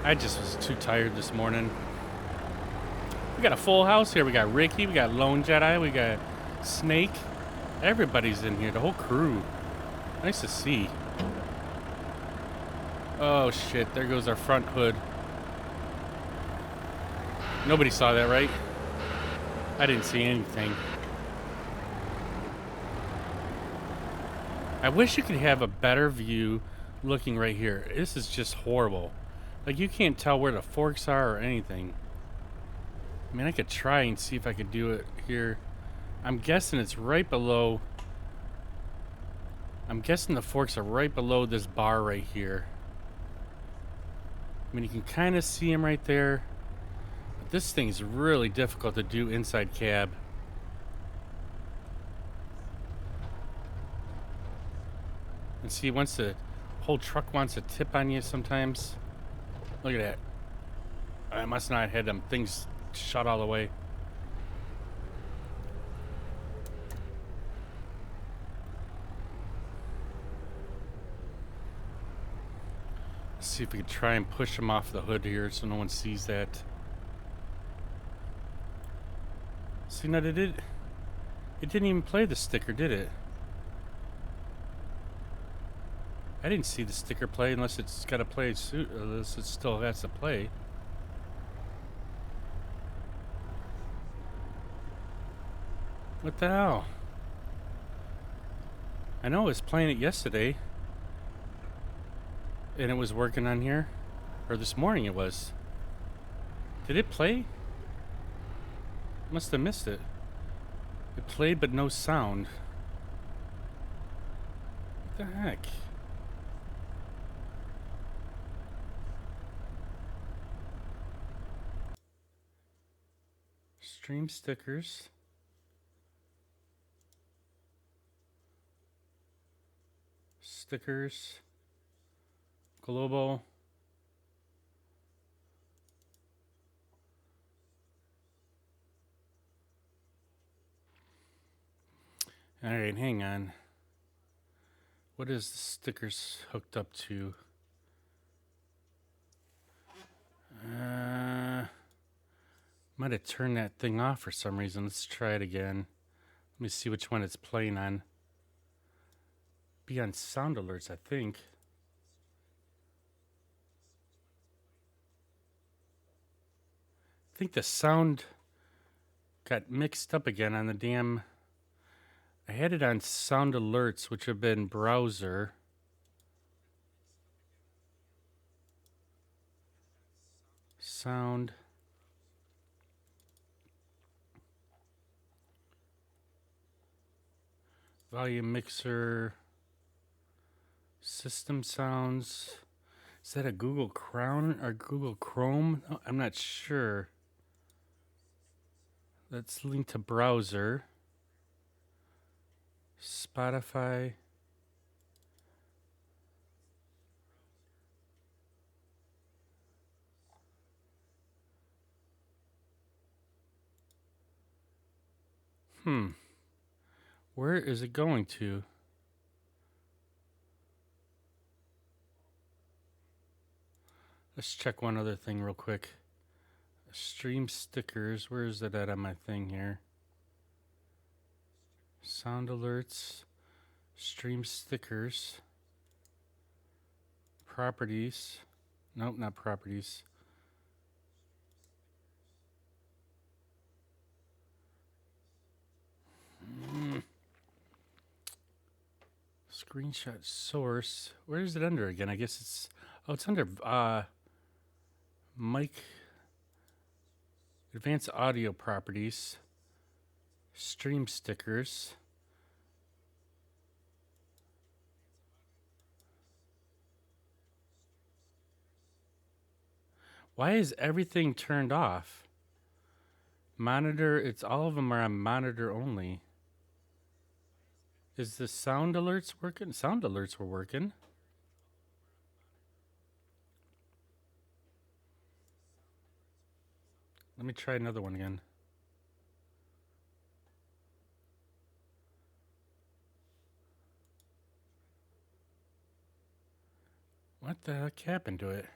I just was too tired this morning. We got a full house here. We got Ricky. We got Lone Jedi. We got Snake. Everybody's in here. The whole crew. Nice to see. Oh, shit. There goes our front hood. Nobody saw that, right? I didn't see anything. I wish you could have a better view looking right here. This is just horrible. Like, you can't tell where the forks are or anything. I mean, I could try and see if I could do it here. I'm guessing it's right below. I'm guessing the forks are right below this bar right here. I mean, you can kind of see them right there. But this thing's really difficult to do inside cab. And see, once the whole truck wants to tip on you sometimes. Look at that. I must not have had them things shut all the way. Let's see if we can try and push them off the hood here so no one sees that. See, now it didn't even play the sticker, did it? I didn't see the sticker play unless it's got to play unless it still has to play. What the hell? I know I was playing it yesterday. And it was working on here. Or this morning it was. Did it play? Must have missed it. It played but no sound. What the heck? Stream stickers. Stickers. Global. Alright, hang on. What is the stickers hooked up to? Might have turned that thing off for some reason. Let's try it again. Let me see which one it's playing on. Be on sound alerts, I think. I think the sound got mixed up again on the damn... I had it on sound alerts, which have been browser. Sound. Volume mixer. System sounds. Is that a Google Crown or Google Chrome? Oh, I'm not sure. Let's link to browser. Spotify. Where is it going to? Let's check one other thing real quick. Stream stickers. Where is it at on my thing here? Sound alerts. Stream stickers. Properties. Nope, not properties. Screenshot source. Where is it under again? I guess it's... Oh, it's under mic... Advanced audio properties. Stream stickers. Why is everything turned off? Monitor, it's all of them are on monitor only. Is the sound alerts working? Sound alerts were working. Let me try another one again. What the heck happened to it?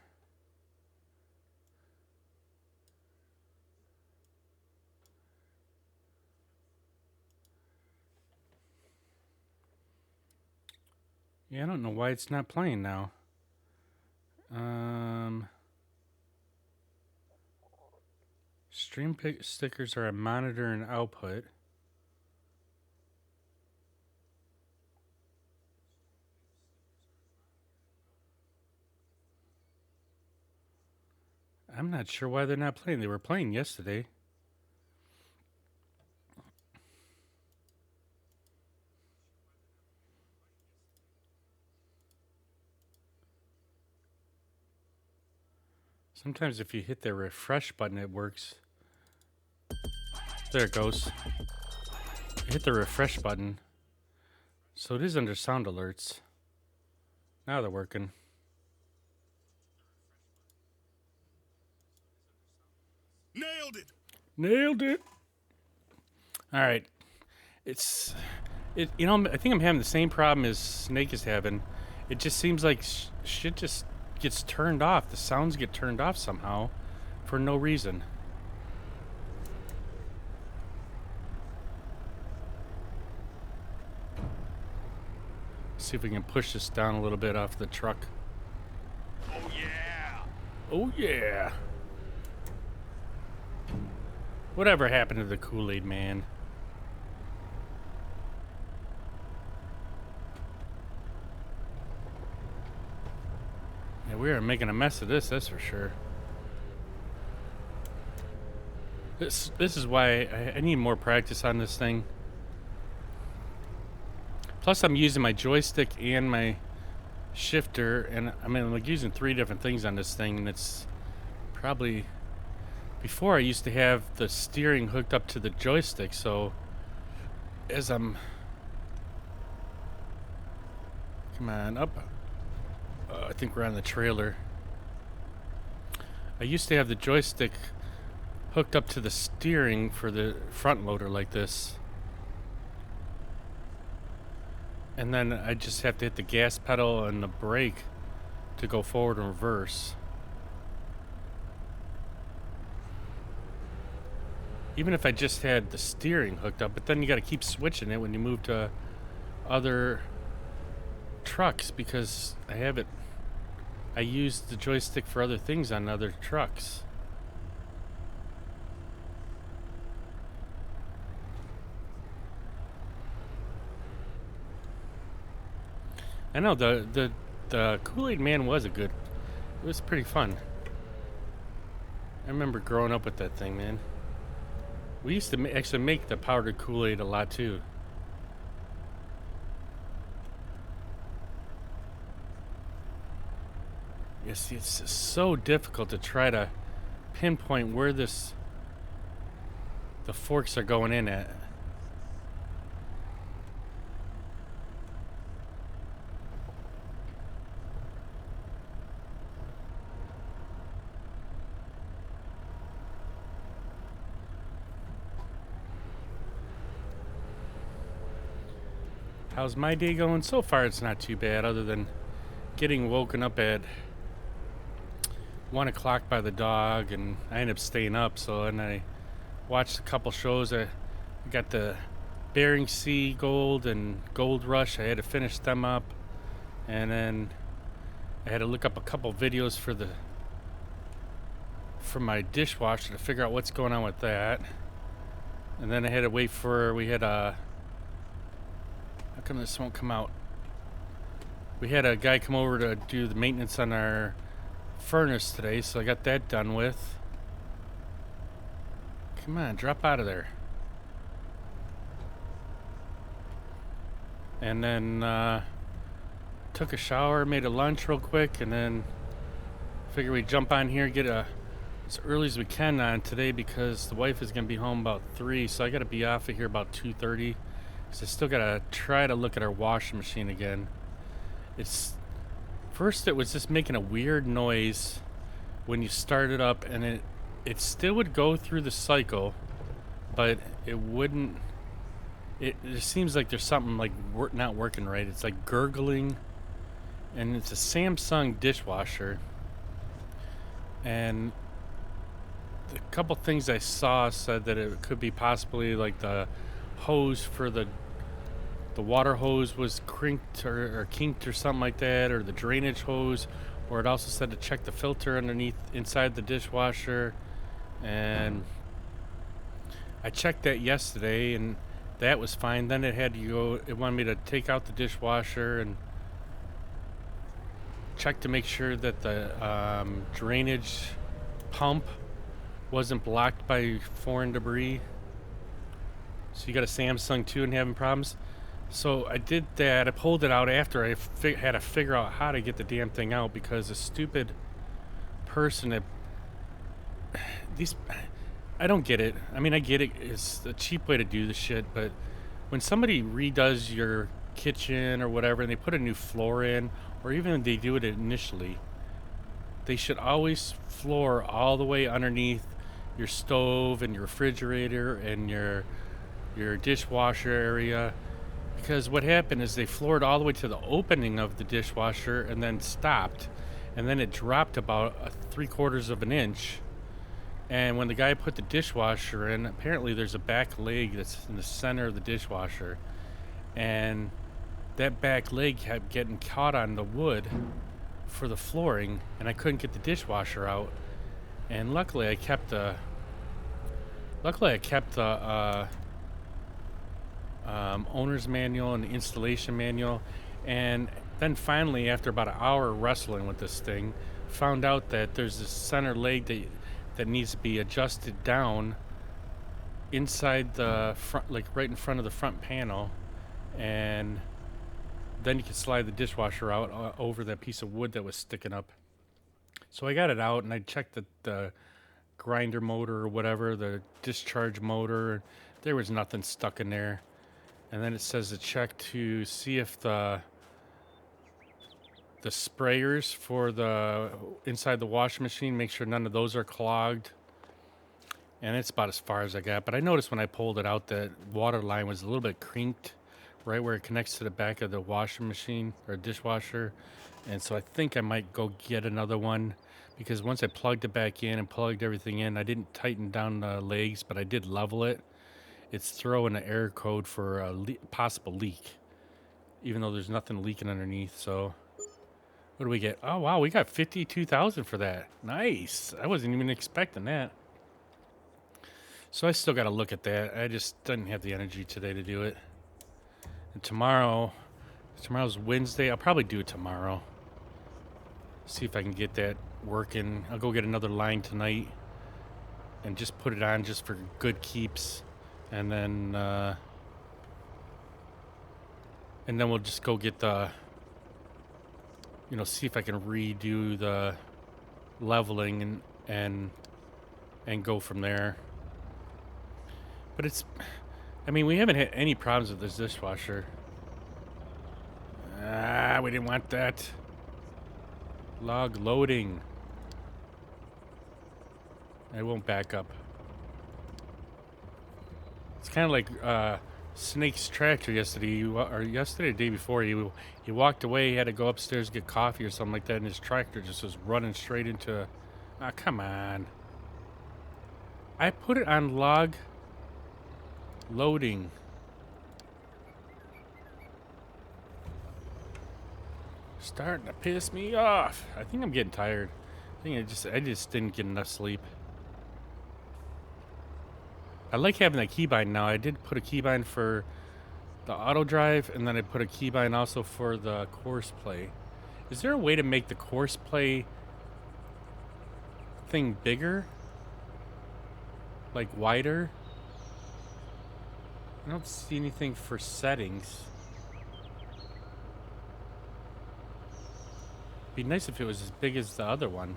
Yeah, I don't know why it's not playing now. Stream stickers are a monitor and output. I'm not sure why they're not playing. They were playing yesterday. Sometimes if you hit the refresh button, it works. There it goes. Hit the refresh button. So it is under sound alerts. Now they're working. Nailed it! Nailed it. All right. You know, I think I'm having the same problem as Snake is having. It just seems like shit just gets turned off. The sounds get turned off somehow for no reason. See if we can push this down a little bit off the truck. Oh yeah! Oh yeah. Whatever happened to the Kool-Aid man? Yeah, we are making a mess of this, that's for sure. This is why I need more practice on this thing. Plus, I'm using my joystick and my shifter, and I'm like using 3 different things on this thing, and it's probably... Before, I used to have the steering hooked up to the joystick, so as I'm... Come on, up. I think we're on the trailer. I used to have the joystick hooked up to the steering for the front loader like this. And then I just have to hit the gas pedal and the brake to go forward and reverse. Even if I just had the steering hooked up, but then you got to keep switching it when you move to other trucks because I use the joystick for other things on other trucks. I know the Kool-Aid Man was it was pretty fun. I remember growing up with that thing, man. We used to actually make the powdered Kool-Aid a lot too. It's just so difficult to try to pinpoint where the forks are going in at. How's my day going? So far, it's not too bad, other than getting woken up at 1 o'clock by the dog, and I ended up staying up. So, and I watched a couple shows. I got the Bering Sea Gold and Gold Rush. I had to finish them up, and then I had to look up a couple videos for my dishwasher to figure out what's going on with that. And then I had to wait for, how come this won't come out? We had a guy come over to do the maintenance on our furnace today, so I got that done with. Come on, drop out of there. And then took a shower, made a lunch real quick, and then figured we'd jump on here, get as early as we can on today, because the wife is going to be home about 3, so I got to be off of here about 2:30. I still gotta try to look at our washing machine again. First it was just making a weird noise when you start it up, and it still would go through the cycle, but it wouldn't. It seems like there's something like not working right. It's like gurgling, and it's a Samsung dishwasher. And a couple things I saw said that it could be possibly like the hose for the water hose was crinked or kinked or something like that, or the drainage hose, or it also said to check the filter inside the dishwasher. And I checked that yesterday, and that was fine. Then it wanted me to take out the dishwasher and check to make sure that the drainage pump wasn't blocked by foreign debris. So you got a Samsung too and having problems? So I did that. I pulled it out after I had to figure out how to get the damn thing out, because a stupid person I don't get it. I mean, I get it. It's a cheap way to do the shit, but when somebody redoes your kitchen or whatever, and they put a new floor in, or even if they do it initially, they should always floor all the way underneath your stove and your refrigerator and your dishwasher area. Because what happened is they floored all the way to the opening of the dishwasher and then stopped, and then it dropped about 3/4 of an inch. And when the guy put the dishwasher in, apparently there's a back leg that's in the center of the dishwasher, and that back leg kept getting caught on the wood for the flooring, and I couldn't get the dishwasher out. And luckily I kept the owner's manual and the installation manual. And then finally, after about an hour wrestling with this thing, found out that there's this center leg that needs to be adjusted down inside the front, like right in front of the front panel, and then you can slide the dishwasher out over that piece of wood that was sticking up. So I got it out, and I checked the grinder motor or whatever, the discharge motor. There was nothing stuck in there. And then it says to check to see if the sprayers for the inside the washing machine, make sure none of those are clogged. And it's about as far as I got. But I noticed when I pulled it out that water line was a little bit crinked right where it connects to the back of the washing machine or dishwasher. And so I think I might go get another one, because once I plugged it back in and plugged everything in, I didn't tighten down the legs, but I did level it. It's throwing an error code for a possible leak, even though there's nothing leaking underneath. So what do we get? Oh, wow, we got 52,000 for that. Nice. I wasn't even expecting that. So I still got to look at that. I just didn't have the energy today to do it. And tomorrow's Wednesday. I'll probably do it tomorrow. See if I can get that working. I'll go get another line tonight and just put it on just for good keeps. And then we'll just go get the you know, see if I can redo the leveling and go from there. But it's, I mean, we haven't had any problems with this dishwasher. Ah, we didn't want that. Log loading. I won't back up. It's kind of like Snake's tractor yesterday, or yesterday, or the day before. He walked away. He had to go upstairs get coffee or something like that, and his tractor just was running straight into. Ah, come on. I put it on log loading. Starting to piss me off. I think I'm getting tired. I think I just didn't get enough sleep. I like having that keybind now. I did put a keybind for the auto drive, and then I put a keybind also for the course play. Is there a way to make the course play thing bigger? Like wider? I don't see anything for settings. Be nice if it was as big as the other one.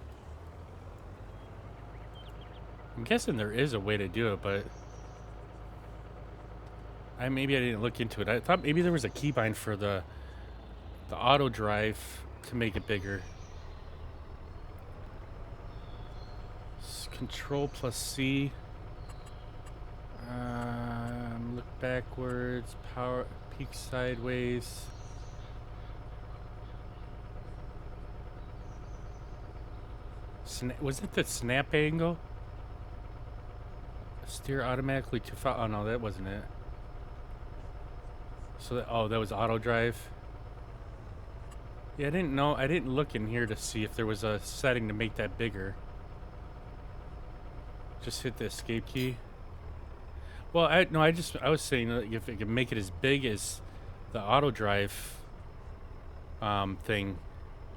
I'm guessing there is a way to do it, but maybe I didn't look into it. I thought maybe there was a keybind for the auto drive to make it bigger. Control plus C. Look backwards. Power peak sideways. Was it the snap angle? Steer automatically to far. Oh no, that wasn't it. So that was auto drive. Yeah, I didn't know. I didn't look in here to see if there was a setting to make that bigger. Just hit the escape key. Well, I was saying that if it could make it as big as the auto drive thing.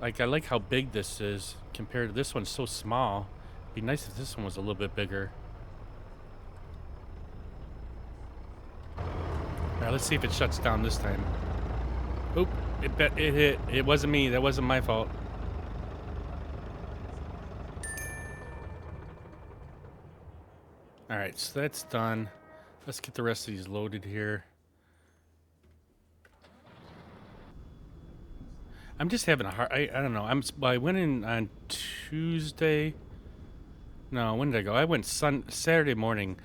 Like, I like how big this is compared to this one's so small. It'd be nice if this one was a little bit bigger. Alright, let's see if it shuts down this time. Oop, it hit. It wasn't me. That wasn't my fault. Alright, so that's done. Let's get the rest of these loaded here. I'm just having a hard... I don't know. I went in on Tuesday. No, when did I go? I went Saturday morning.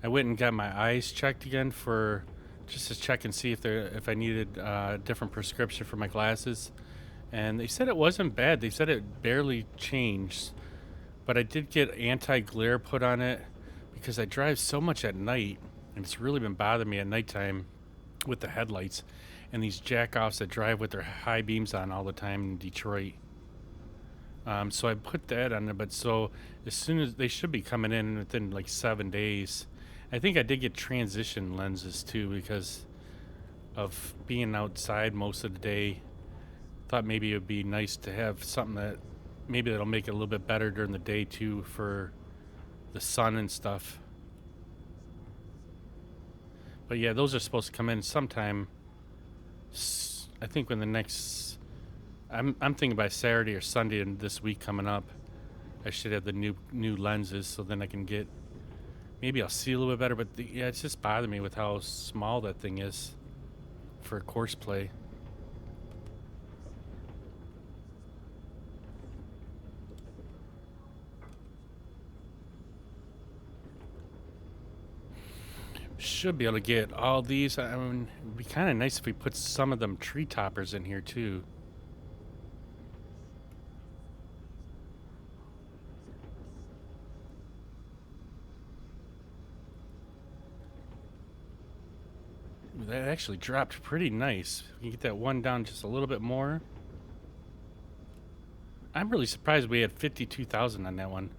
I went and got my eyes checked again for... just to check and see if I needed a different prescription for my glasses. And they said it wasn't bad. They said it barely changed. But I did get anti-glare put on it because I drive so much at night. And it's really been bothering me at nighttime with the headlights. And these jack-offs that drive with their high beams on all the time in Detroit. So I put that on there. But so as soon as they should be coming in within like 7 days. I think I did get transition lenses too because of being outside most of the day. Thought maybe it would be nice to have something that maybe that'll make it a little bit better during the day too for the sun and stuff. But yeah, those are supposed to come in sometime. I think when the next, I'm thinking by Saturday or Sunday and this week coming up, I should have the new lenses so then I can get. Maybe I'll see a little bit better, but yeah, it's just bothering me with how small that thing is for course play. Should be able to get all these. I mean, it'd be kind of nice if we put some of them tree toppers in here too. That actually dropped pretty nice. We can get that one down just a little bit more. I'm really surprised we had 52,000 on that one.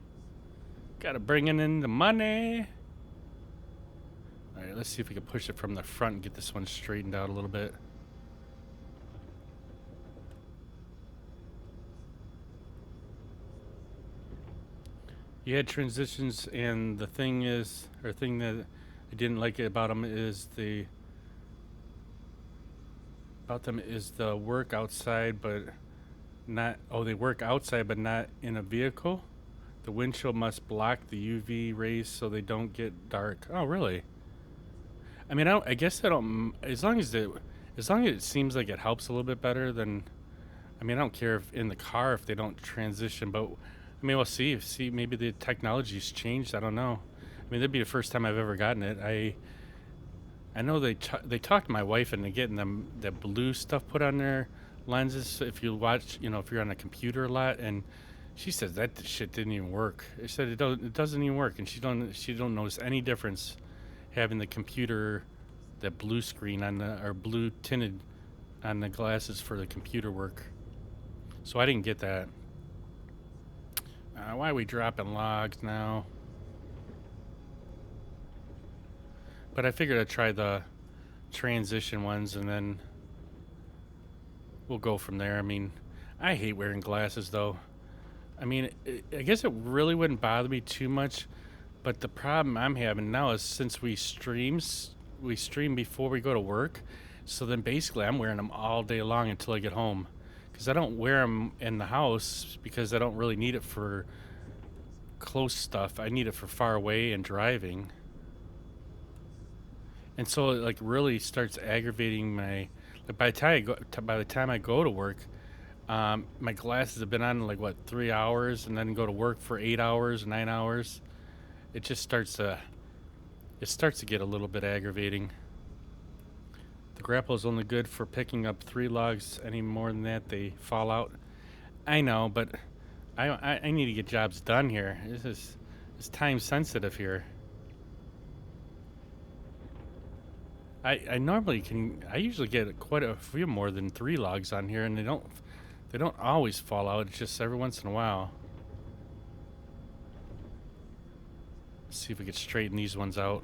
Gotta bring in the money. Alright, let's see if we can push it from the front and get this one straightened out a little bit. You had transitions, and the thing that I didn't like about them is the work outside, but Not, oh, they work outside but not in a vehicle. The windshield must block the UV rays so they don't get dark. Oh, really? I mean, I guess I don't. As long as it seems like it helps a little bit better, then I mean, I don't care if in the car if they don't transition. But I mean, we'll see. See, maybe the technology's changed. I don't know. I mean, that'd be the first time I've ever gotten it. I know they talked to my wife into getting them the blue stuff put on their lenses. If you watch, if you're on a computer a lot, and she says that shit didn't even work. She said it doesn't even work, and she don't notice any difference having the computer, that blue screen on the or blue tinted on the glasses for the computer work. So I didn't get that. Why are we dropping logs now? But I figured I'd try the transition ones and then we'll go from there. I mean, I hate wearing glasses though. I mean, I guess it really wouldn't bother me too much, but the problem I'm having now is since we stream before we go to work, so then basically I'm wearing them all day long until I get home. Because I don't wear them in the house because I don't really need it for close stuff. I need it for far away and driving. And so it like really starts aggravating my. Like by the time I go to work, my glasses have been on like what 3 hours, and then go to work for 8 hours, 9 hours. It just starts to get a little bit aggravating. The grapple is only good for picking up 3 logs. Any more than that, they fall out. I know, but I need to get jobs done here. It's time sensitive here. I normally I usually get quite a few more than 3 logs on here, and they don't always fall out. It's just every once in a while. Let's see if we can straighten these ones out.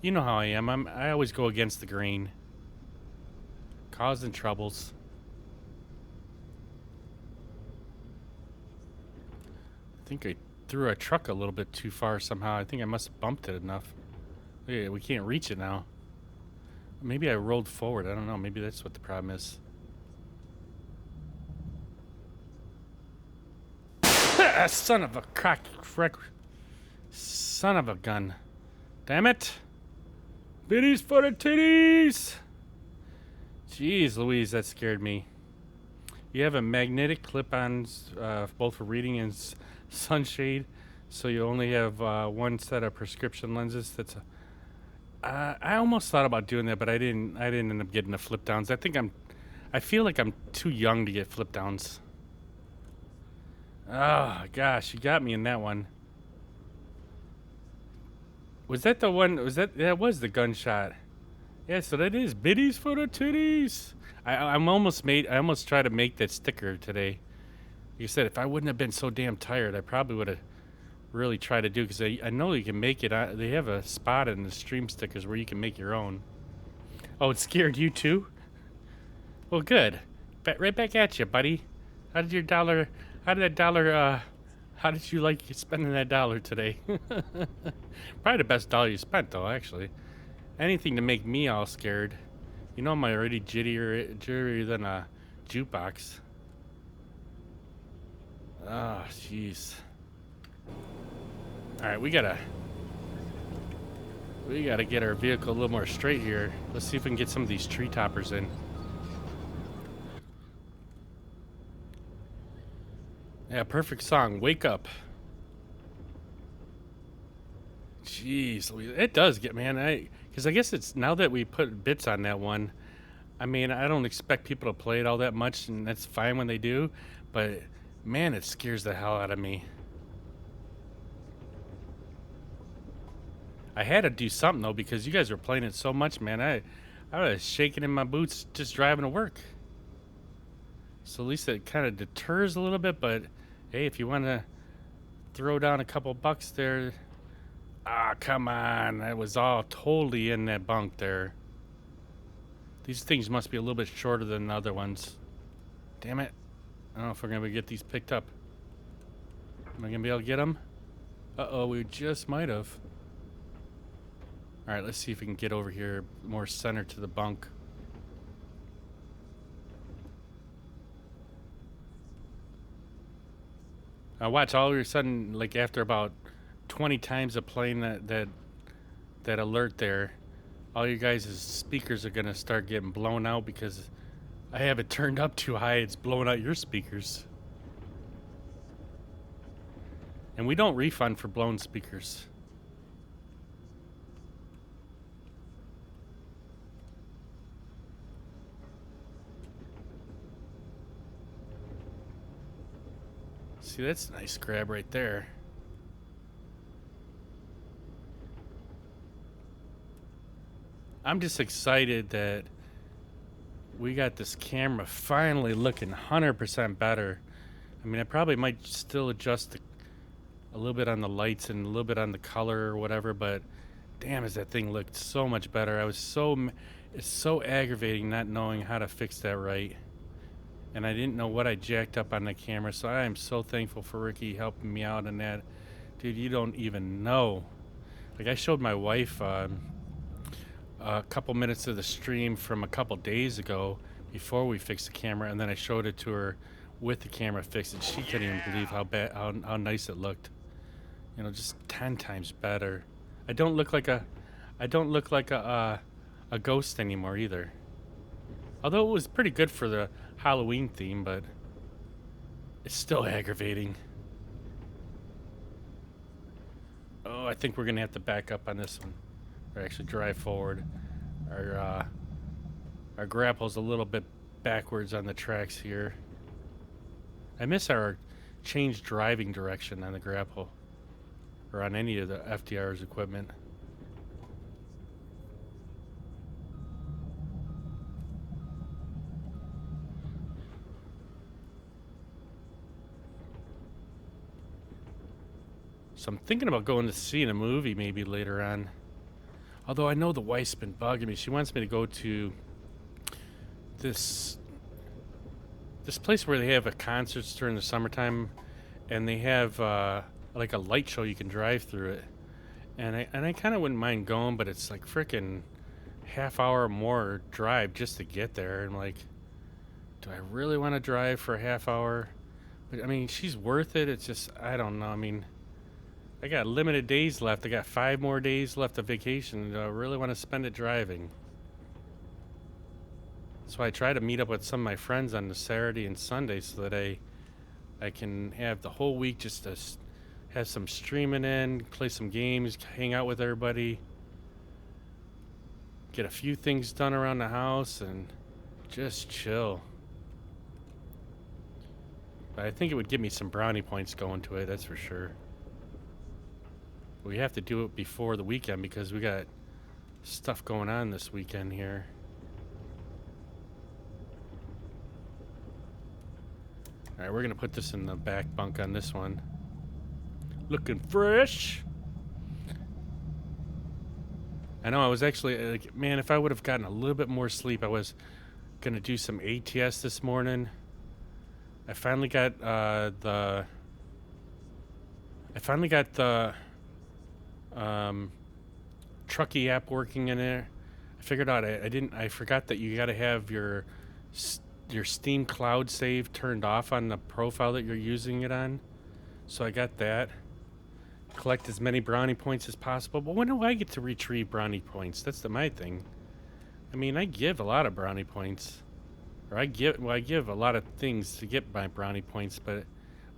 You know how I am. I always go against the grain, causing troubles. I think I threw our truck a little bit too far somehow. I think I must have bumped it enough. Yeah, we can't reach it now. Maybe I rolled forward. I don't know. Maybe that's what the problem is. Son of a son of a gun. Damn it. Biddies for the titties. Jeez Louise, that scared me. You have a magnetic clip-on both for reading and sunshade, so you only have one set of prescription lenses. I almost thought about doing that, but I didn't end up getting the flip downs. I feel like I'm too young to get flip downs. Oh gosh, you got me in that one. Was that the one? That was the gunshot? Yeah, so that is biddies for the titties. I almost tried to make that sticker today. Like I said, if I wouldn't have been so damn tired, I probably would have really tried to do, because I know you can make it. They have a spot in the stream stickers where you can make your own. Oh, it scared you too? Well, good. Right back at you, buddy. How did you like spending that dollar today? Probably the best dollar you spent, though, actually. Anything to make me all scared. You know I'm already jitterier than a jukebox. Ah, oh, jeez. Alright, we gotta get our vehicle a little more straight here. Let's see if we can get some of these tree toppers in. Yeah, perfect song. Wake up. Jeez, it does get, man. Because I guess it's now that we put bits on that one. I mean, I don't expect people to play it all that much, and that's fine when they do. But man, it scares the hell out of me. I had to do something though, because you guys were playing it so much, man. I was shaking in my boots just driving to work. So at least it kind of deters a little bit, but hey, if you want to throw down a couple bucks there, come on. That was all totally in that bunk there. These things must be a little bit shorter than the other ones. Damn it. I don't know if we're going to get these picked up. Am I going to be able to get them? Uh-oh, we just might have. All right, let's see if we can get over here more center to the bunk. Watch all of a sudden, like after about 20 times of playing that alert there, all you guys' speakers are gonna start getting blown out because I have it turned up too high. It's blowing out your speakers. And we don't refund for blown speakers. See, that's a nice grab right there. I'm just excited that we got this camera finally looking 100% better. I mean, I probably might still adjust a little bit on the lights and a little bit on the color or whatever, but damn, has that thing looked so much better. It's so aggravating not knowing how to fix that right. And I didn't know what I jacked up on the camera, so I am so thankful for Ricky helping me out on that. Dude, you don't even know. Like, I showed my wife a couple minutes of the stream from a couple days ago before we fixed the camera, and then I showed it to her with the camera fixed, and she couldn't even believe how nice it looked. You know, just 10 times better. I don't look like a ghost anymore either. Although it was pretty good for the Halloween theme, but it's still aggravating. Oh, I think we're gonna have to back up on this one, or actually drive forward. Our grapple's a little bit backwards on the tracks here. I miss our change driving direction on the grapple, or on any of the FDR's equipment. So I'm thinking about going to see a movie maybe later on. Although I know the wife's been bugging me. She wants me to go to this place where they have a concerts during the summertime, and they have like a light show you can drive through it. And I kind of wouldn't mind going, but it's like freaking half hour or more drive just to get there. And like, do I really want to drive for a half hour? But I mean, she's worth it. It's just, I don't know. I mean, I got limited days left. I got 5 more days left of vacation. Do I really want to spend it driving? So I try to meet up with some of my friends on the Saturday and Sunday so that I can have the whole week just to have some streaming in, play some games, hang out with everybody, get a few things done around the house, and just chill. But I think it would give me some brownie points going to it, that's for sure. We have to do it before the weekend because we got stuff going on this weekend here. All right, we're gonna put this in the back bunk on this one. Looking fresh. I know I was actually like, man, if I would have gotten a little bit more sleep, I was gonna do some ATS this morning. I finally got the Truckee app working in there. I figured out I forgot that you got to have your Steam Cloud save turned off on the profile that you're using it on. So I got that. Collect as many brownie points as possible. But when do I get to retrieve brownie points? That's my thing. I mean, I give a lot of brownie points. Or I give a lot of things to get my brownie points, but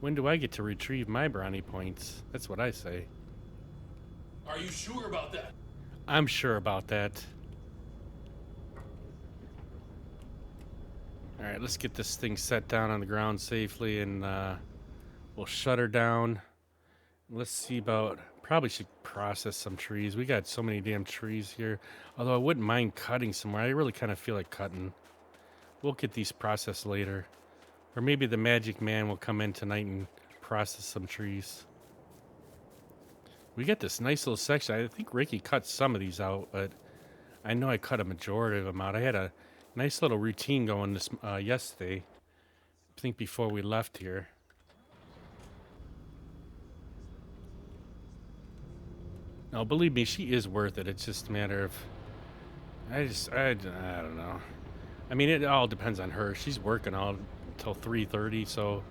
when do I get to retrieve my brownie points? That's what I say. Are you sure about that? I'm sure about that. Alright, let's get this thing set down on the ground safely, and we'll shut her down. Let's see about... Probably should process some trees. We got so many damn trees here. Although I wouldn't mind cutting somewhere. I really kind of feel like cutting. We'll get these processed later. Or maybe the magic man will come in tonight and process some trees. We got this nice little section. I think Ricky cut some of these out, but I know I cut a majority of them out. I had a nice little routine going this yesterday. I think before we left here. No, believe me, she is worth it. It's just a matter of... I don't know. I mean, it all depends on her. She's working all until 3:30, so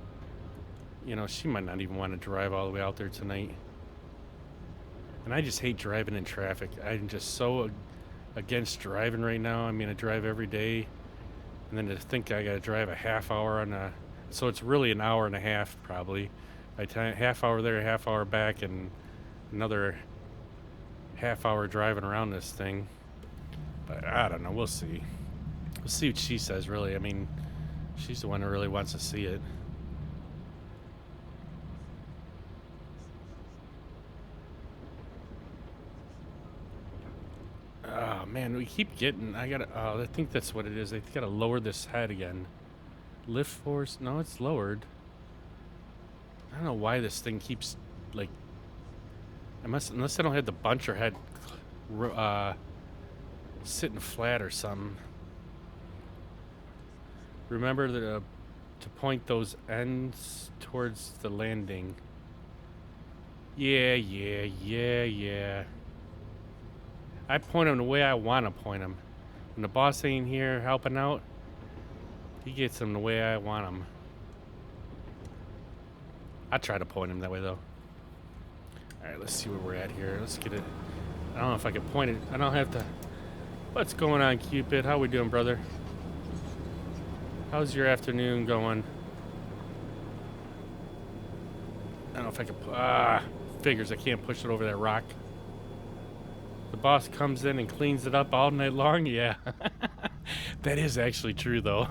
You know, she might not even want to drive all the way out there tonight. And I just hate driving in traffic. I'm just so against driving right now. I mean, I drive every day, and then to think I got to drive a half hour on a, so it's really an hour and a half probably. By the time half hour there, half hour back, and another half hour driving around this thing. But I don't know. We'll see. We'll see what she says. Really, I mean, she's the one who really wants to see it. Oh man, we keep getting. I gotta. I think that's what it is. They gotta lower this head again. Lift force. No, it's lowered. I don't know why this thing keeps like. Unless I don't have the buncher head sitting flat or something. Remember to point those ends towards the landing. Yeah. I point them the way I want to point them. When the boss ain't here helping out, he gets them the way I want them. I try to point him that way, though. Alright, let's see where we're at here. Let's get it. I don't know if I can point it. I don't have to. What's going on, Cupid? How we doing, brother? How's your afternoon going? I don't know if I can. Figures I can't push it over that rock. The boss comes in and cleans it up all night long? Yeah. That is actually true, though.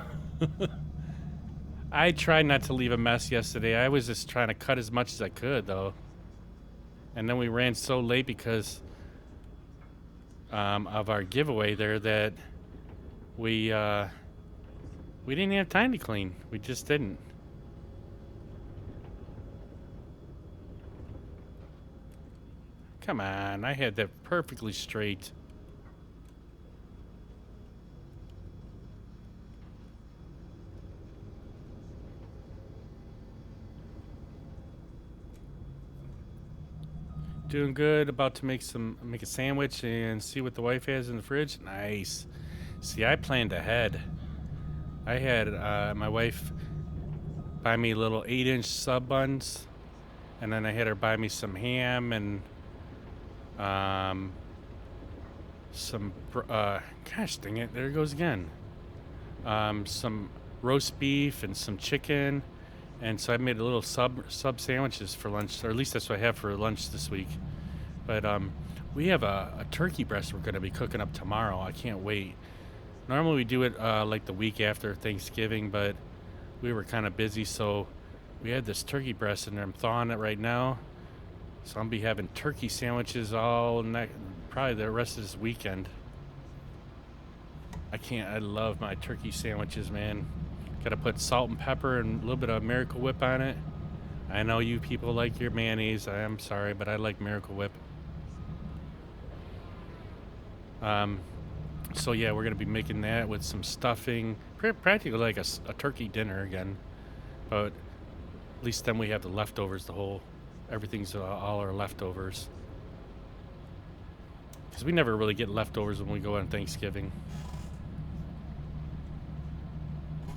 I tried not to leave a mess yesterday. I was just trying to cut as much as I could, though. And then we ran so late because of our giveaway there that we didn't have time to clean. We just didn't. Come on, I had that perfectly straight. Doing good. About to make a sandwich and see what the wife has in the fridge. Nice. See, I planned ahead. I had my wife buy me little 8-inch sub buns, and then I had her buy me some ham and some gosh dang it, there it goes again. Some roast beef and some chicken. And so I made a little sub sandwiches for lunch, or at least that's what I have for lunch this week. But we have a turkey breast we're going to be cooking up tomorrow. I can't wait. Normally we do it like the week after Thanksgiving, but we were kind of busy, so we had this turkey breast, and I'm thawing it right now. So I'll be having turkey sandwiches probably the rest of this weekend. I love my turkey sandwiches, man. Gotta put salt and pepper and a little bit of Miracle Whip on it. I know you people like your mayonnaise. I am sorry, but I like Miracle Whip. So yeah, we're gonna be making that with some stuffing. Practically like a turkey dinner again. But at least then we have the leftovers, everything's all our leftovers. Because we never really get leftovers when we go on Thanksgiving.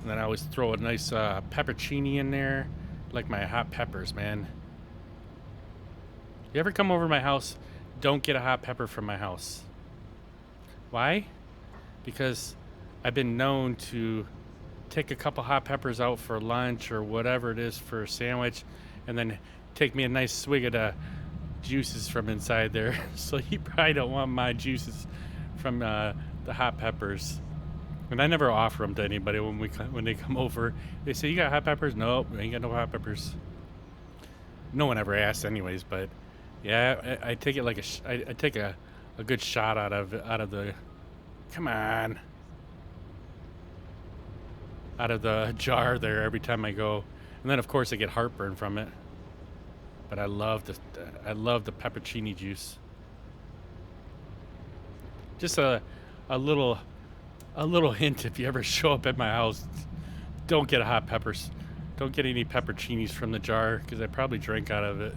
And then I always throw a nice peppercini in there. Like my hot peppers, man. You ever come over to my house, don't get a hot pepper from my house. Why? Because I've been known to take a couple hot peppers out for lunch or whatever it is for a sandwich, and then take me a nice swig of the juices from inside there. So you probably don't want my juices from the hot peppers. And I never offer them to anybody when they come over. They say, "You got hot peppers?" Nope, I ain't got no hot peppers. No one ever asks, anyways. But yeah, I take it like I take a good shot out of the. Come on. Out of the jar there every time I go, and then of course I get heartburn from it. But I love the peppercini juice. Just a little hint: if you ever show up at my house, don't get hot peppers. Don't get any pepperoncinis from the jar, because I probably drank out of it.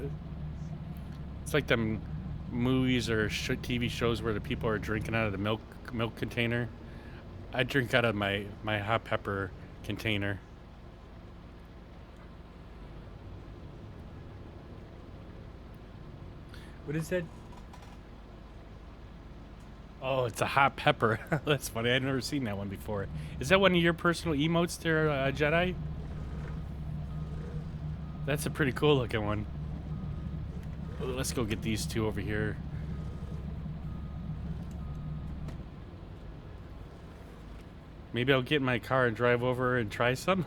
It's like them movies or TV shows where the people are drinking out of the milk container. I drink out of my hot pepper container. What is that? Oh, it's a hot pepper. That's funny. I've never seen that one before. Is that one of your personal emotes there, Jedi? That's a pretty cool looking one. Let's go get these two over here. Maybe I'll get in my car and drive over and try some.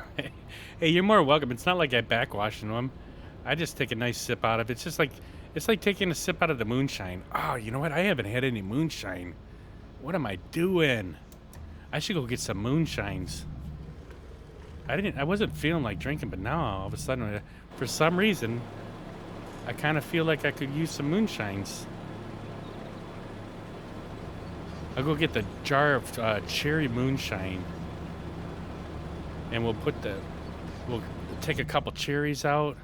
Hey, you're more welcome. It's not like I backwashing them. I just take a nice sip out of it. It's like taking a sip out of the moonshine. Oh, you know what? I haven't had any moonshine. What am I doing? I should go get some moonshines. I wasn't feeling like drinking, but now all of a sudden, for some reason, I kind of feel like I could use some moonshines. I'll go get the jar of cherry moonshine, and we'll take a couple cherries out.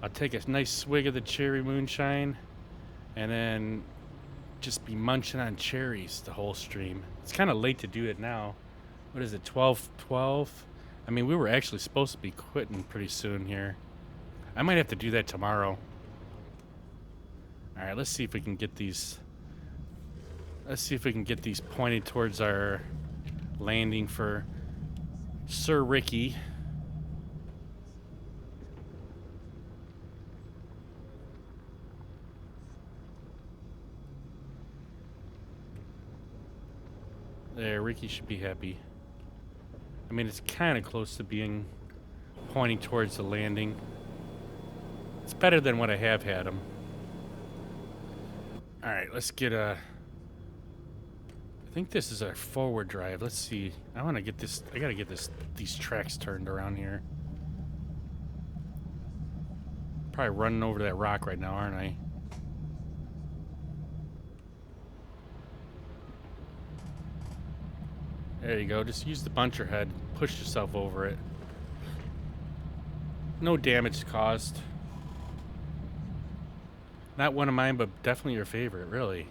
I'll take a nice swig of the cherry moonshine, and then just be munching on cherries the whole stream. It's kind of late to do it now. What is it, 12:12? I mean, we were actually supposed to be quitting pretty soon here. I might have to do that tomorrow. All right, let's see if we can get these. Let's see if we can get these pointed towards our landing for Sir Ricky. There, Ricky should be happy. I mean, it's kind of close to being pointing towards the landing. It's better than what I have had him. All right, let's get a... I think this is our forward drive. Let's see. I want to get this... I got to get these tracks turned around here. Probably running over that rock right now, aren't I? There you go. Just use the buncher head. Push yourself over it. No damage caused. Not one of mine, but definitely your favorite, really.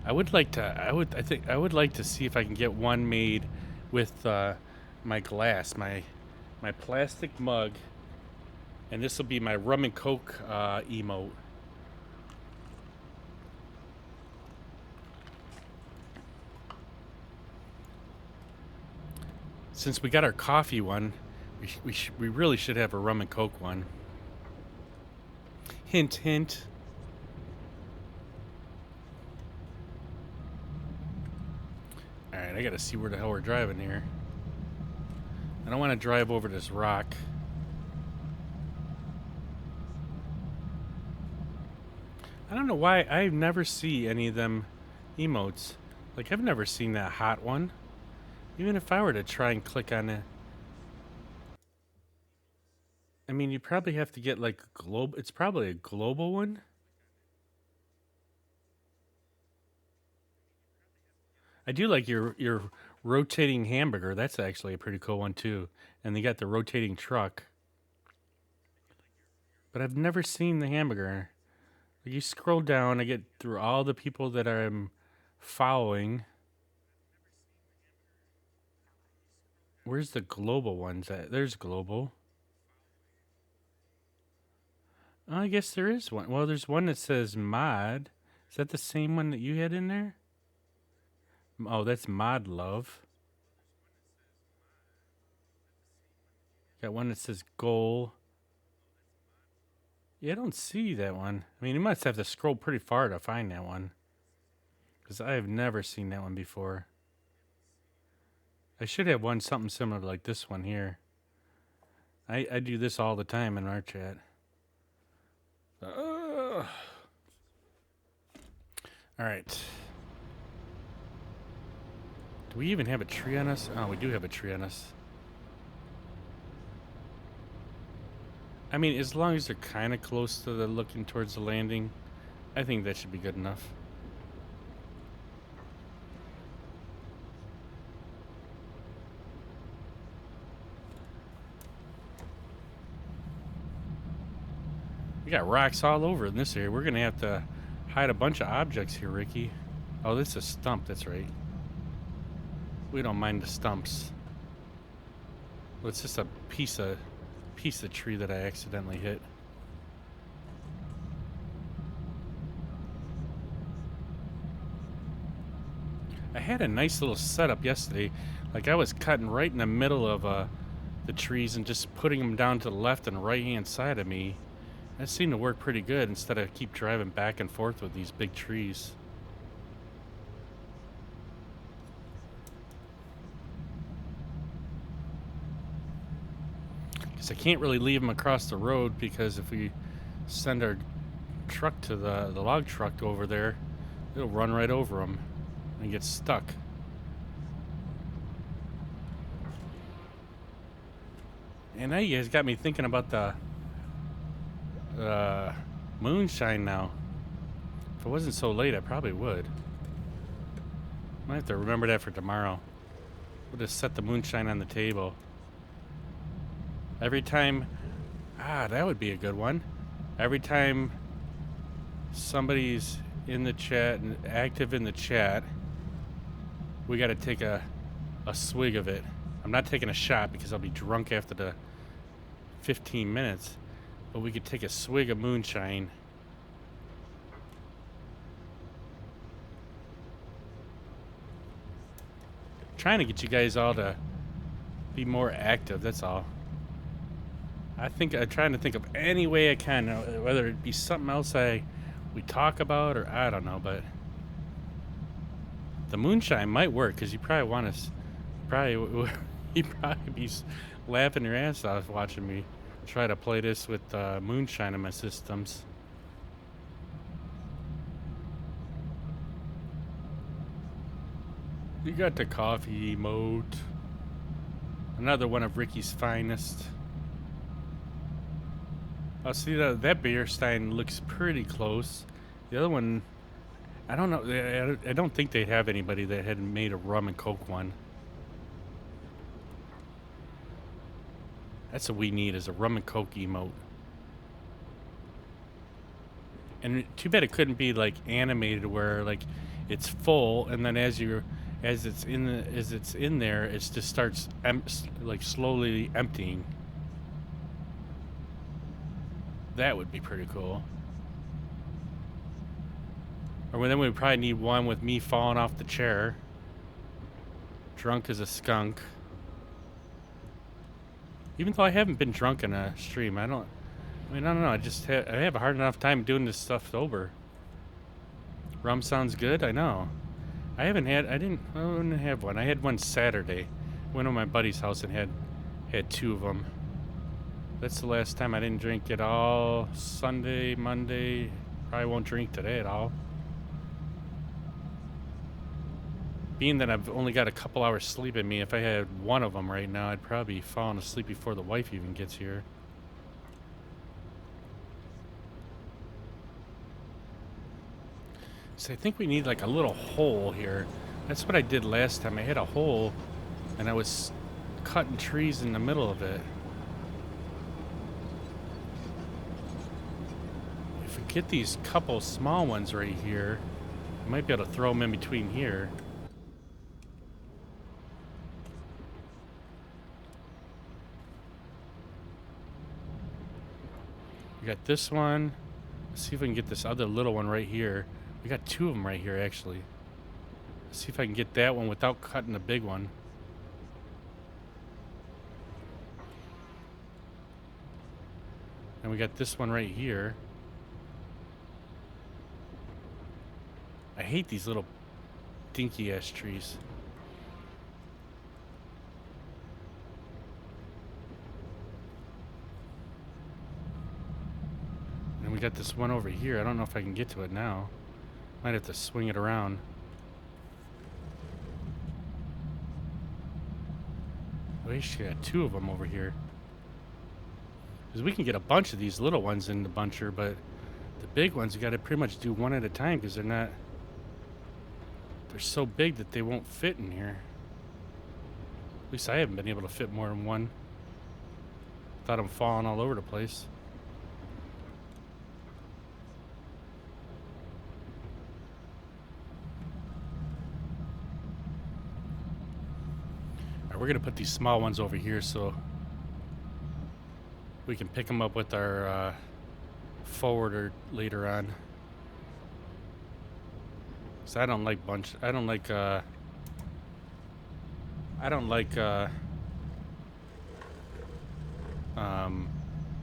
I would like to see if I can get one made with my glass, my plastic mug, and this will be my rum and coke emote. Since we got our coffee one, we really should have a rum and coke one. Hint, hint. Alright, I gotta see where the hell we're driving here. I don't want to drive over this rock. I don't know why I never see any of them emotes. Like, I've never seen that hot one. Even if I were to try and click on it. I mean, you probably have to get like a global. It's probably a global one. I do like your rotating hamburger. That's actually a pretty cool one too. And they got the rotating truck. But I've never seen the hamburger. Like, you scroll down, I get through all the people that I'm following. Where's the global ones at? There's global. Oh, I guess there is one. Well, there's one that says mod. Is that the same one that you had in there? Oh, that's Mod Love. Got one that says goal. Yeah, I don't see that one. I mean, you must have to scroll pretty far to find that one. Because I have never seen that one before. I should have one something similar like this one here. I do this all the time in our chat. All right. Do we even have a tree on us? Oh, we do have a tree on us. I mean, as long as they're kind of close to the looking towards the landing, I think that should be good enough. We got rocks all over in this area. We're going to have to hide a bunch of objects here, Ricky. Oh, this is a stump. That's right. We don't mind the stumps. Well, it's just a piece of tree that I accidentally hit. I had a nice little setup yesterday. Like I was cutting right in the middle of the trees and just putting them down to the left and right hand side of me. That seemed to work pretty good instead of keep driving back and forth with these big trees. Because I can't really leave them across the road, because if we send our truck to the log truck over there, it'll run right over them and get stuck. And now you guys got me thinking about the moonshine now. If it wasn't so late, I probably would. Might have to remember that for tomorrow. We'll just set the moonshine on the table. Every time... that would be a good one. Every time somebody's in the chat and active in the chat, we got to take a swig of it. I'm not taking a shot because I'll be drunk after the 15 minutes, but we could take a swig of moonshine. Trying to get you guys all to be more active, that's all. I'm trying to think of any way I can, whether it be something else we talk about, or I don't know, but the moonshine might work, because you probably want to, you probably be laughing your ass off watching me try to play this with moonshine in my systems. You got the coffee emote. Another one of Ricky's finest. Oh, see, that beer stein looks pretty close. The other one, I don't know. I don't think they'd have anybody that had made a rum and coke one. That's what we need, is a rum and coke emote. And too bad it couldn't be like animated, where like it's full, and then as it's in there, it just starts like slowly emptying. That would be pretty cool. Or then we'd probably need one with me falling off the chair, drunk as a skunk. Even though I haven't been drunk in a stream, I don't know. I have a hard enough time doing this stuff sober. Rum sounds good, I know. I didn't have one. I had one Saturday. Went to my buddy's house and had two of them. That's the last time. I didn't drink at all. Sunday, Monday. Probably won't drink today at all. Being that I've only got a couple hours sleep in me, if I had one of them right now, I'd probably be falling asleep before the wife even gets here. So I think we need like a little hole here. That's what I did last time. I had a hole and I was cutting trees in the middle of it. If we get these couple small ones right here, I might be able to throw them in between here. We got this one. Let's see if we can get this other little one right here. We got two of them right here, actually. Let's see if I can get that one without cutting the big one. And we got this one right here. I hate these little dinky ass trees. And we got this one over here. I don't know if I can get to it now. Might have to swing it around. We actually got two of them over here. Because we can get a bunch of these little ones in the buncher, but the big ones you got to pretty much do one at a time, because they're so big that they won't fit in here. At least I haven't been able to fit more than one. Thought I'm falling all over the place. We're going to put these small ones over here so we can pick them up with our forwarder later on. So I don't like I don't like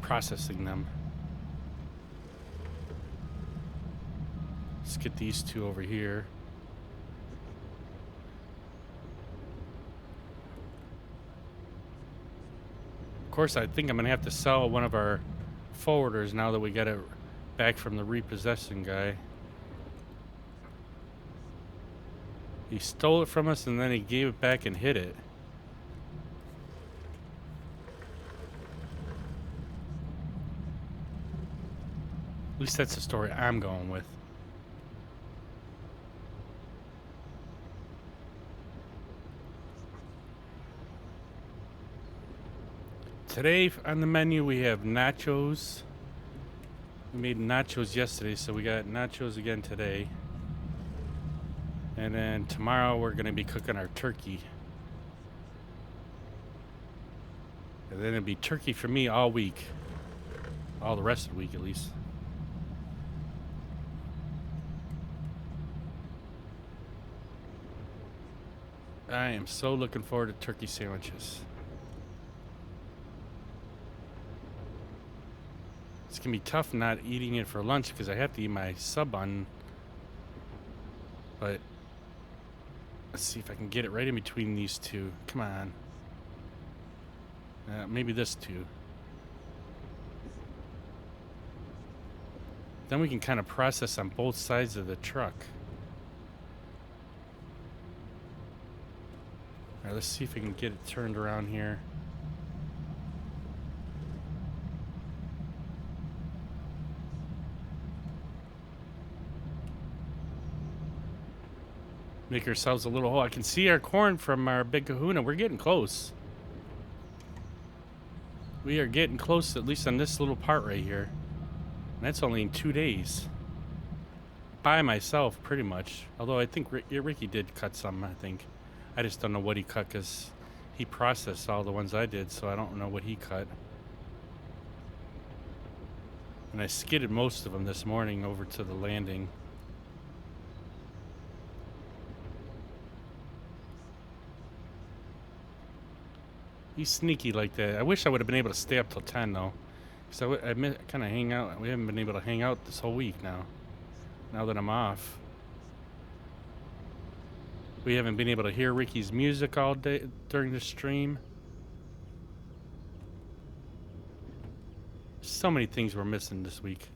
processing them. Let's get these two over here. Of course, I think I'm gonna have to sell one of our forwarders now that we got it back from the repossessing guy. He stole it from us and then he gave it back and hid it. At least that's the story I'm going with. Today on the menu we have nachos. We made nachos yesterday, so we got nachos again today. And then tomorrow we're going to be cooking our turkey. And then it'll be turkey for me all week. All the rest of the week at least. I am so looking forward to turkey sandwiches. It's gonna be tough not eating it for lunch because I have to eat my sub bun. But let's see if I can get it right in between these two. Come on. Maybe this two. Then we can kind of process on both sides of the truck. Alright, let's see if we can get it turned around here. Make ourselves a little hole. I can see our corn from our big kahuna. We're getting close. We are getting close, at least on this little part right here. And that's only in 2 days. By myself, pretty much. Although I think Ricky did cut some, I think. I just don't know what he cut because he processed all the ones I did, so I don't know what he cut. And I skidded most of them this morning over to the landing. He's sneaky like that. I wish I would have been able to stay up till 10 though, because I kind of hang out. We haven't been able to hang out this whole week now. Now that I'm off, we haven't been able to hear Ricky's music all day during the stream. So many things we're missing this week.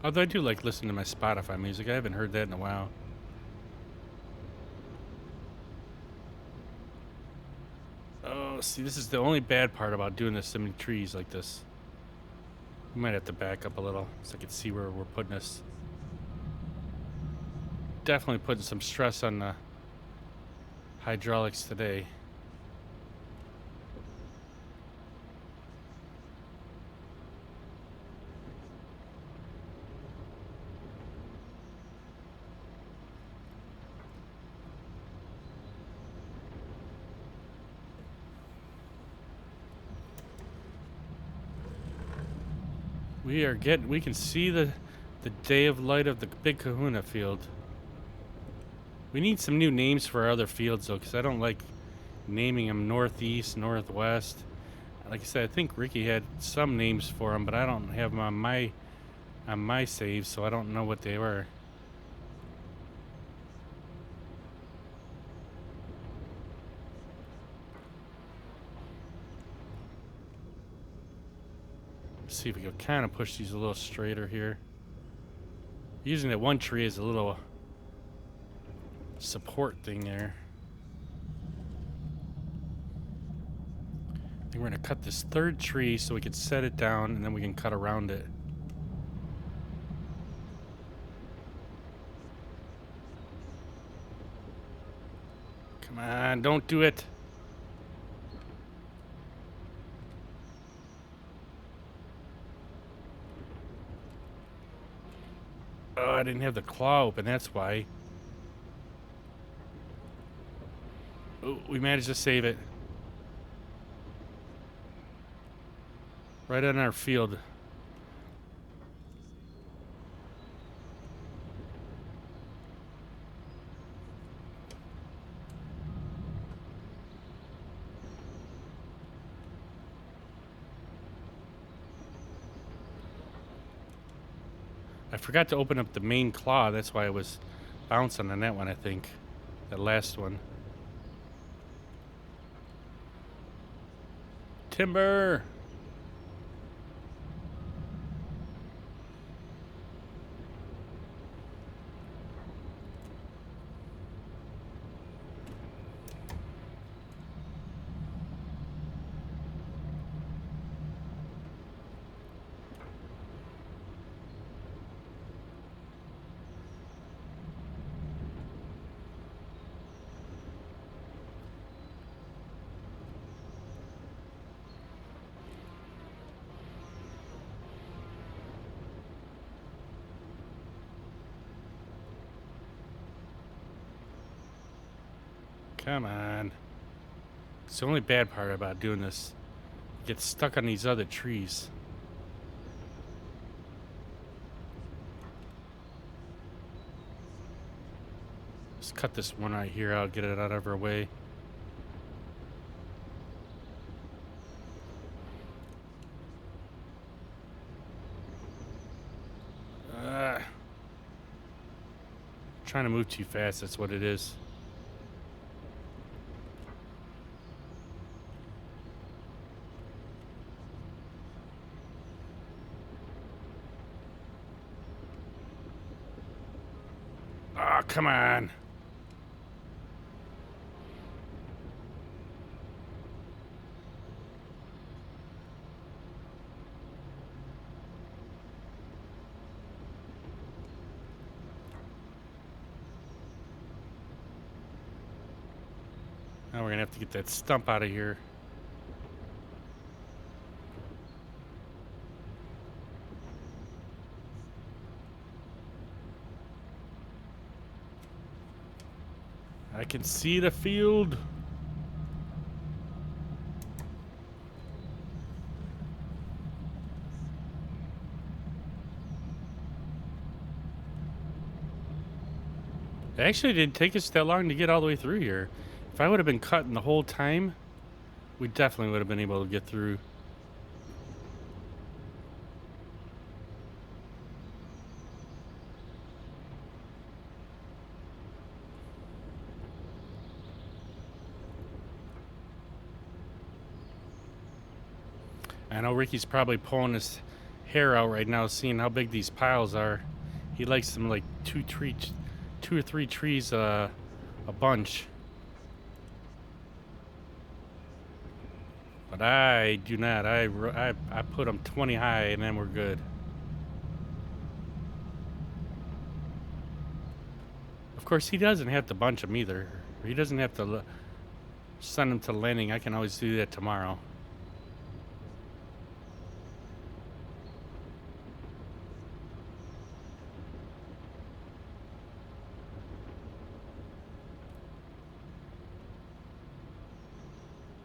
Although I do like listening to my Spotify music. I haven't heard that in a while. Oh, see, this is the only bad part about doing this so many trees like this. We might have to back up a little so I can see where we're putting this. Definitely putting some stress on the hydraulics today. We can see the day of light of the big kahuna field. We need some new names for our other fields though, because I don't like naming them northeast, northwest. Like I said, I think Ricky had some names for them, but I don't have them on my save, so I don't know what they were. See if we can kind of push these a little straighter here. Using that one tree as a little support thing there. I think we're gonna cut this third tree so we can set it down and then we can cut around it. Come on, don't do it. Oh, I didn't have the claw open, that's why. Oh, we managed to save it. Right on our field. forgot to open up the main claw. That's why I was bouncing on that one, I think. That last one. Timber! Come on. It's the only bad part about doing this. You get stuck on these other trees. Let's cut this one right here out, get it out of our way. Trying to move too fast, that's what it is. Oh, come on. Now we're gonna have to get that stump out of here. I can see the field. It actually didn't take us that long to get all the way through here. If I would have been cutting the whole time, we definitely would have been able to get through. I know Ricky's probably pulling his hair out right now, seeing how big these piles are. He likes them like two or three trees a bunch. But I do not. I put them 20 high and then we're good. Of course, he doesn't have to bunch them either. He doesn't have to send them to landing. I can always do that tomorrow.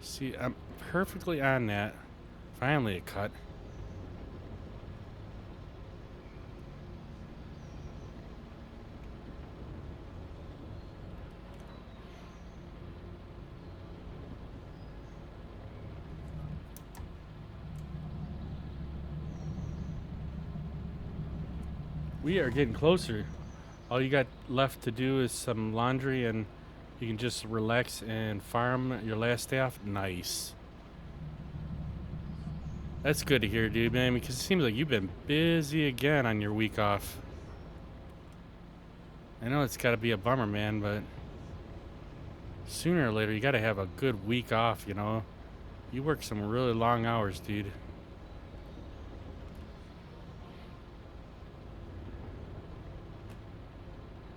See, I'm perfectly on that. Finally a cut. We are getting closer. All you got left to do is some laundry and you can just relax and farm your last day off. Nice. That's good to hear, dude, man, because it seems like you've been busy again on your week off. I know it's got to be a bummer, man, but sooner or later you got to have a good week off, you know? You work some really long hours, dude.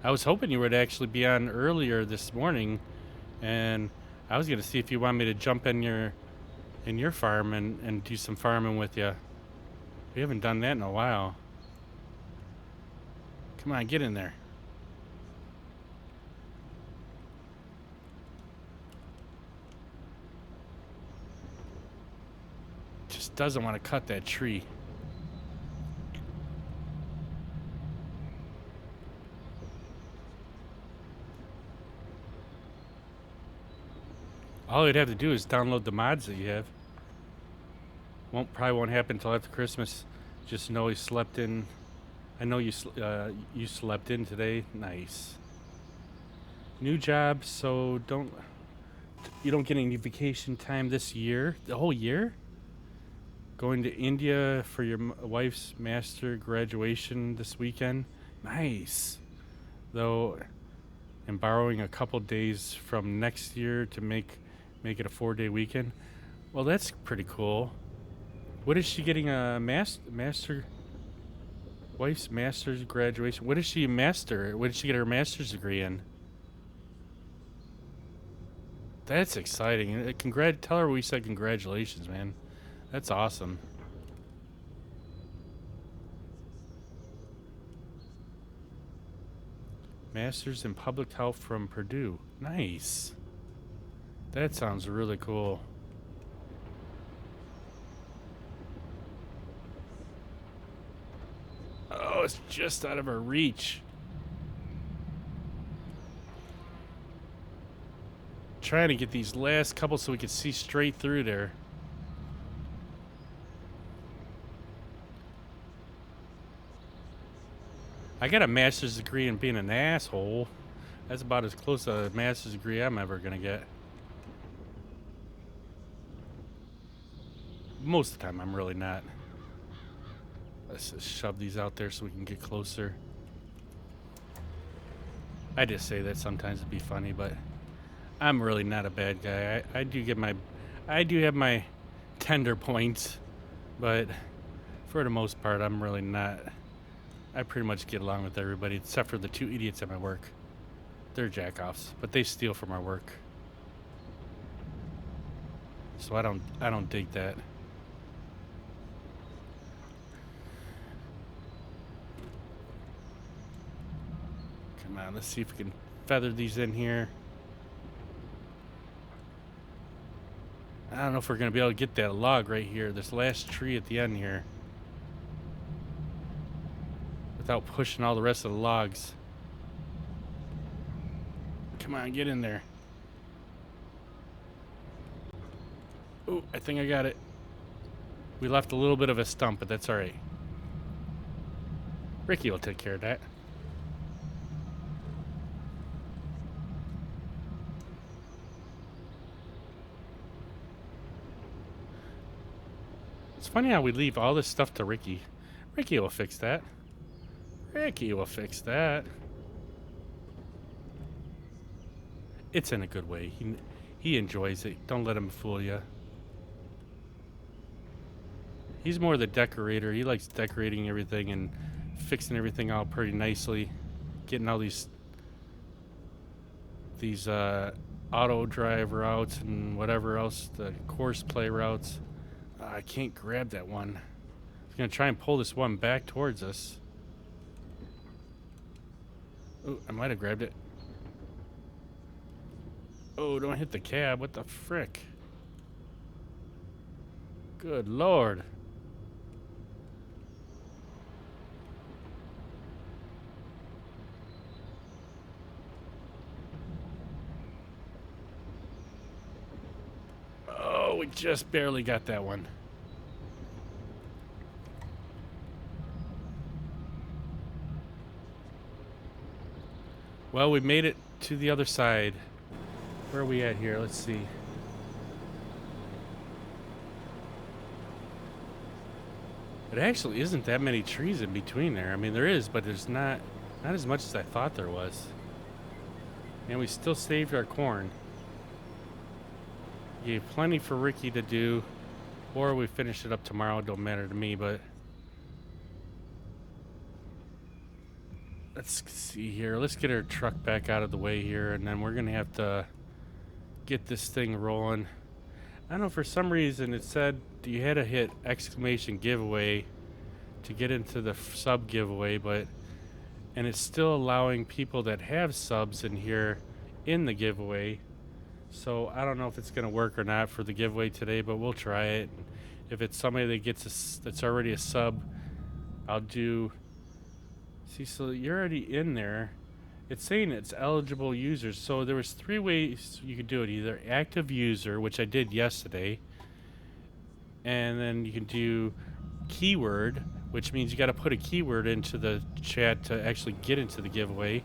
I was hoping you would actually be on earlier this morning, and I was gonna see if you want me to jump in your farm and do some farming with you. We haven't done that in a while. Come on, get in there. Just doesn't want to cut that tree. All you'd have to do is download the mods that you have. Probably won't happen until after Christmas. Just know he slept in I know you slept in today. Nice. New job, so you don't get any vacation time this year. The whole year? Going to India for your wife's master graduation this weekend. Nice. Though, and borrowing a couple days from next year to make it a 4-day weekend. Well, that's pretty cool. What is she getting a wife's master's graduation? What is she a master? What did she get her master's degree in? That's exciting. Tell her we said congratulations, man. That's awesome. Masters in Public Health from Purdue. Nice. That sounds really cool. Oh, it's just out of our reach. Trying to get these last couple so we can see straight through there. I got a master's degree in being an asshole. That's about as close to a master's degree I'm ever gonna get. Most of the time, I'm really not. Let's just shove these out there so we can get closer. I just say that sometimes to be funny, but I'm really not a bad guy. I do have my tender points, but for the most part, I'm really not. I pretty much get along with everybody except for the 2 idiots at my work. They're jackoffs, but they steal from our work. So I don't dig that. Come on, let's see if we can feather these in here. I don't know if we're gonna be able to get that log right here, this last tree at the end here, without pushing all the rest of the logs. Come on, get in there. Oh, I think I got it. We left a little bit of a stump, but that's all right. Ricky will take care of that. It's funny how we leave all this stuff to Ricky. Ricky will fix that. Ricky will fix that. It's in a good way. He enjoys it. Don't let him fool you. He's more the decorator. He likes decorating everything and fixing everything out pretty nicely. Getting all these auto drive routes and whatever else, the course play routes. I can't grab that one. I'm gonna try and pull this one back towards us. Oh, I might have grabbed it. Oh, don't hit the cab. What the frick? Good Lord. Oh, we just barely got that one. Well, we made it to the other side. Where are we at here? Let's see. It actually isn't that many trees in between there. I mean, there is, but there's not as much as I thought there was. And we still saved our corn. Gave plenty for Ricky to do, or we finish it up tomorrow. It don't matter to me, but let's see here. Let's get our truck back out of the way here, and then we're gonna have to get this thing rolling. I don't know, for some reason it said you had to hit exclamation giveaway to get into the sub giveaway, and it's still allowing people that have subs in here in the giveaway. So I don't know if it's gonna work or not for the giveaway today, but we'll try it. If it's somebody that gets that's already a sub, I'll do. See, so you're already in there. It's saying it's eligible users. So there was 3 ways you could do it. Either active user, which I did yesterday, and then you can do keyword, which means you got to put a keyword into the chat to actually get into the giveaway.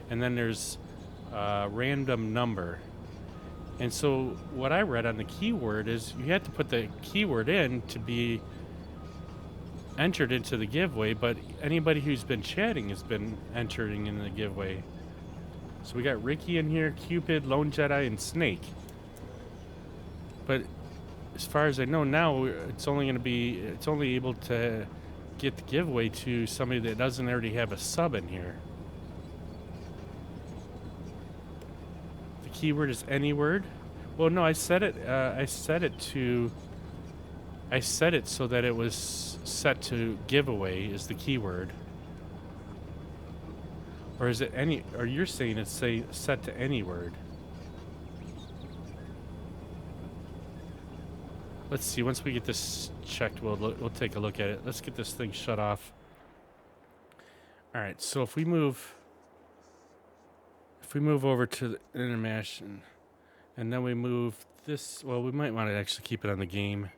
And then there's random number. And so what I read on the keyword is you have to put the keyword in to be entered into the giveaway, but anybody who's been chatting has been entering in the giveaway. So we got Ricky in here, Cupid, Lone Jedi, and Snake. But as far as I know now, it's only able to get the giveaway to somebody that doesn't already have a sub in here. The keyword is any word. Well, no, I set it so that it was set to giveaway is the keyword. Or is it any, or you're saying it's set to any word? Let's see, once we get this checked, we'll take a look at it. Let's get this thing shut off. All right, so if we move over to the Intermash and then we move this, well, we might want to actually keep it on the game.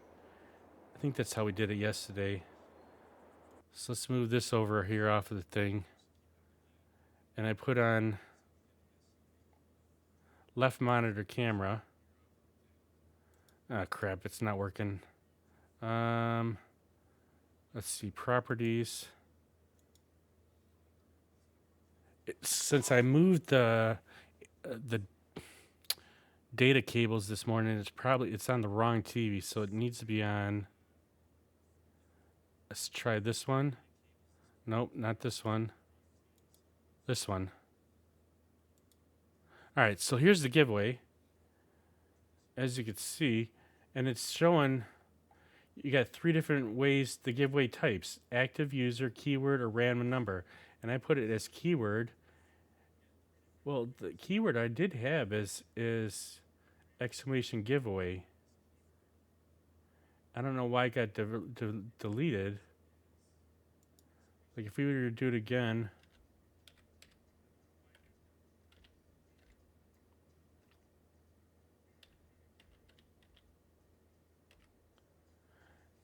I think that's how we did it yesterday. So let's move this over here off of the thing. And I put on left monitor camera. Ah, crap, it's not working. Let's see, properties. Since I moved the data cables this morning, it's on the wrong TV, so it needs to be on. Let's try this one. Nope, not this one. This one. All right, so here's the giveaway. As you can see, and it's showing you got 3 different ways the giveaway types: active user, keyword, or random number. And I put it as keyword. Well, the keyword I did have is exclamation giveaway. I don't know why it got deleted. Like if we were to do it again.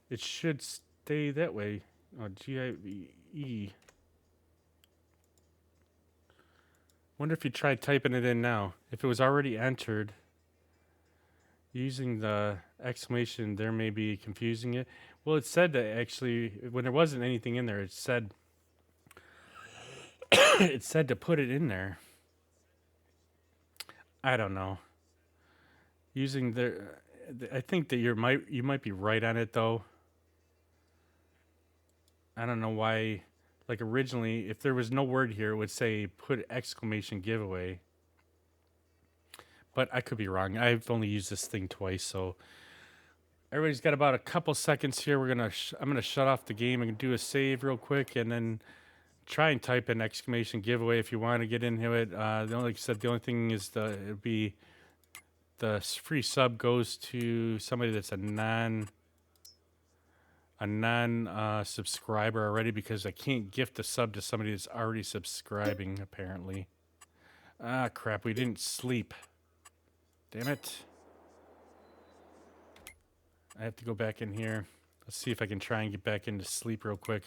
It should stay that way. Oh, GIVE. Wonder if you tried typing it in now. If it was already entered, using the exclamation there may be confusing it. Well, it said that actually, when there wasn't anything in there, it said it said to put it in there. I don't know. Using I think that you might be right on it though. I don't know why. Like originally, if there was no word here, it would say put exclamation giveaway. But I could be wrong. I've only used this thing twice, so everybody's got about a couple seconds here. I'm gonna shut off the game and do a save real quick, and then try and type in exclamation giveaway if you want to get into it. Like I said, the only thing is it'd be the free sub goes to somebody that's a non subscriber already, because I can't gift a sub to somebody that's already subscribing apparently. Ah, crap, we didn't sleep. Damn it. I have to go back in here. Let's see if I can try and get back into sleep real quick.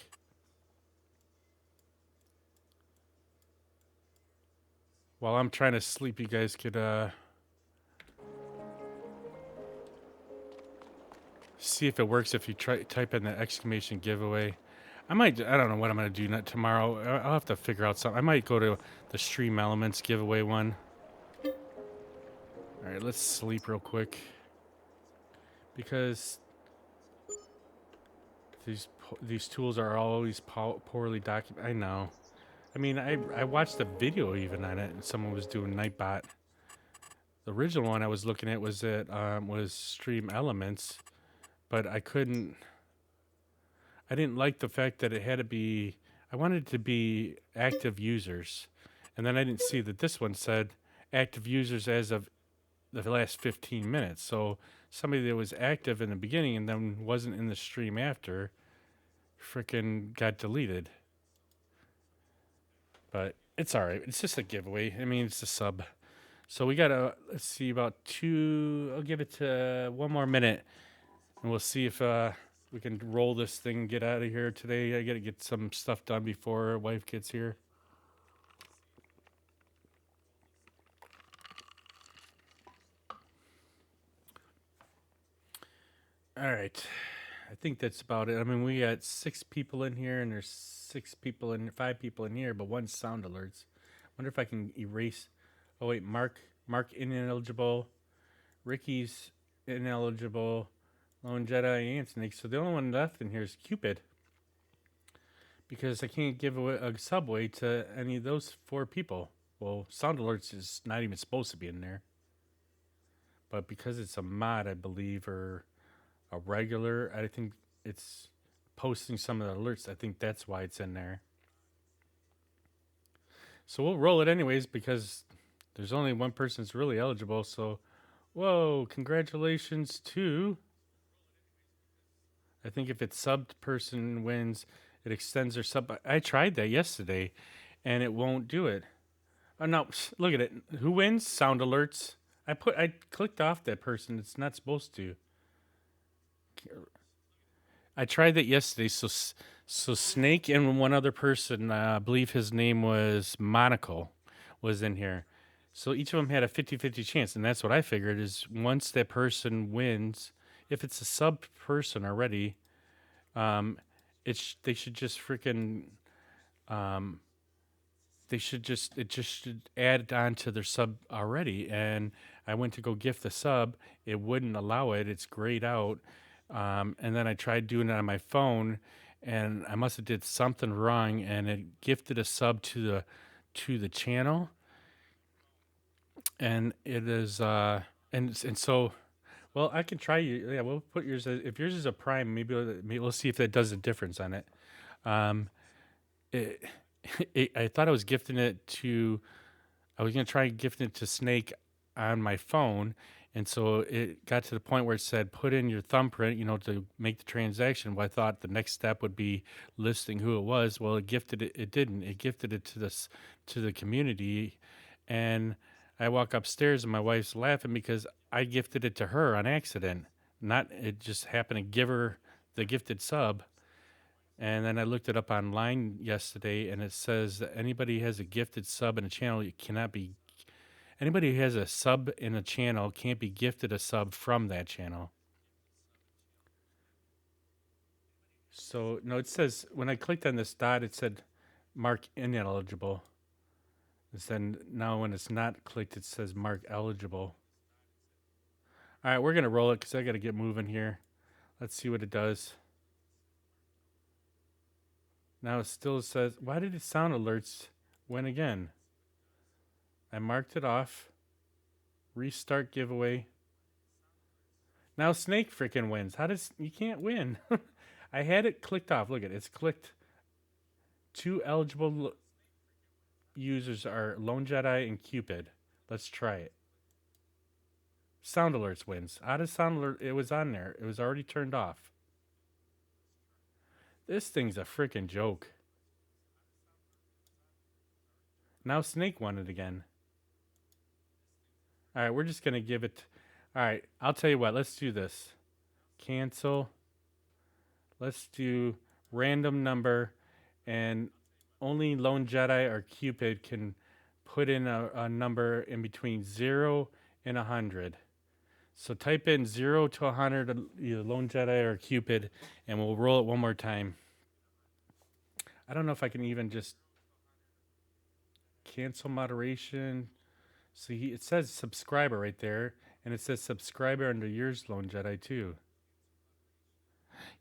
While I'm trying to sleep, you guys could see if it works if you type in the exclamation giveaway. I don't know what I'm going to do tomorrow. I'll have to figure out something. I might go to the Stream Elements giveaway one. All right, let's sleep real quick. Because these tools are always poorly documented. I know. I mean, I watched a video even on it, and someone was doing Nightbot. The original one I was looking at was Stream Elements, but I didn't like the fact that it had to be. I wanted it to be active users, and then I didn't see that this one said active users as of the last 15 minutes. So somebody that was active in the beginning and then wasn't in the stream after, freaking got deleted. But it's all right. It's just a giveaway. I mean, it's a sub. So we got let's see, about 2, I'll give it to 1 more minute, and we'll see if we can roll this thing and get out of here today. I got to get some stuff done before wife gets here. All right. I think that's about it. I mean, we got 6 people in here, and there's 5 people in here, but 1 sound alerts. Wonder if I can erase. Oh wait, Mark ineligible, Ricky's ineligible, Lone Jedi and Snake. So the only one left in here is Cupid, because I can't give away a subway to any of those 4 people. Well, sound alerts is not even supposed to be in there, but because it's a mod, I believe, or a regular, I think it's posting some of the alerts. I think that's why it's in there. So we'll roll it anyways because there's only 1 person that's really eligible. So, whoa, congratulations to. I think if it's subbed person wins, it extends their sub. I tried that yesterday, and it won't do it. Oh no! Look at it. Who wins? Sound alerts. I clicked off that person. It's not supposed to. I tried that yesterday. So Snake and 1 other person, I believe his name was Monaco, was in here. So each of them had a 50-50 chance, and that's what I figured is once that person wins, if it's a sub person already, they should just freaking it just should add on to their sub already. And I went to go gift the sub, it wouldn't allow it. It's grayed out. And then I tried doing it on my phone, and I must have did something wrong, and it gifted a sub to the channel, and it is and so. Well, I can try you. Yeah, we'll put yours. If yours is a prime, maybe we'll see if that does a difference on it. Um, it, I thought I was gifting it to. I was gonna try gifting it to Snake on my phone, and so it got to the point where it said put in your thumbprint, to make the transaction. Well, I thought the next step would be listing who it was. Well, it gifted it. It didn't. It gifted it to the community, and I walk upstairs and my wife's laughing because I gifted it to her on accident. Not it just happened to give her the gifted sub. And then I looked it up online yesterday, and it says that anybody who has a gifted sub in a channel, you cannot be. Anybody who has a sub in a channel can't be gifted a sub from that channel. So no, it says when I clicked on this dot, it said mark ineligible. And then now when it's not clicked, it says mark eligible. All right, we're gonna roll it because I got to get moving here. Let's see what it does. Now it still says, why did it sound alerts win again? I marked it off. Restart giveaway. Now Snake freaking wins. You can't win? I had it clicked off. Look at it. It's clicked. 2 eligible users are Lone Jedi and Cupid. Let's try it. Sound alerts wins. Out of sound alert, it was on there. It was already turned off. This thing's a freaking joke. Now Snake won it again. All right, we're just going to give it. All right, I'll tell you what. Let's do this. Cancel. Let's do random number. And only Lone Jedi or Cupid can put in a number in between 0 and 100. So type in 0 to 100, either Lone Jedi or Cupid, and we'll roll it one more time. I don't know if I can even just cancel moderation. See, it says subscriber right there, and it says subscriber under yours, Lone Jedi, too.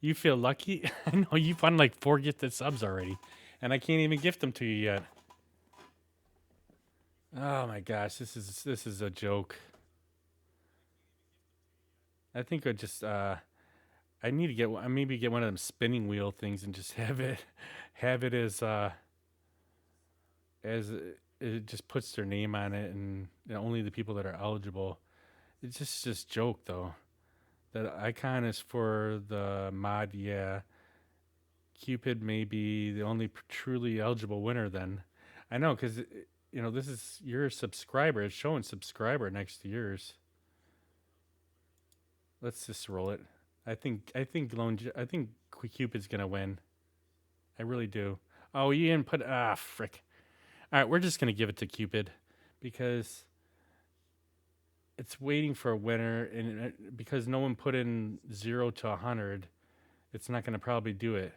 You feel lucky? I know you've won like 4 gifted subs already, and I can't even gift them to you yet. Oh my gosh, this is a joke. I think I just I need to get maybe get one of them spinning wheel things and just have it as it just puts their name on it, and only the people that are eligible. It's just joke though. That icon is for the mod, yeah. Cupid may be the only truly eligible winner then. I know, because this is your subscriber. It's showing subscriber next to yours. Let's just roll it. I think Cupid's gonna win. I really do. Oh, you didn't put frick. All right, we're just gonna give it to Cupid because it's waiting for a winner, and because no one put in 0 to 100, it's not gonna probably do it.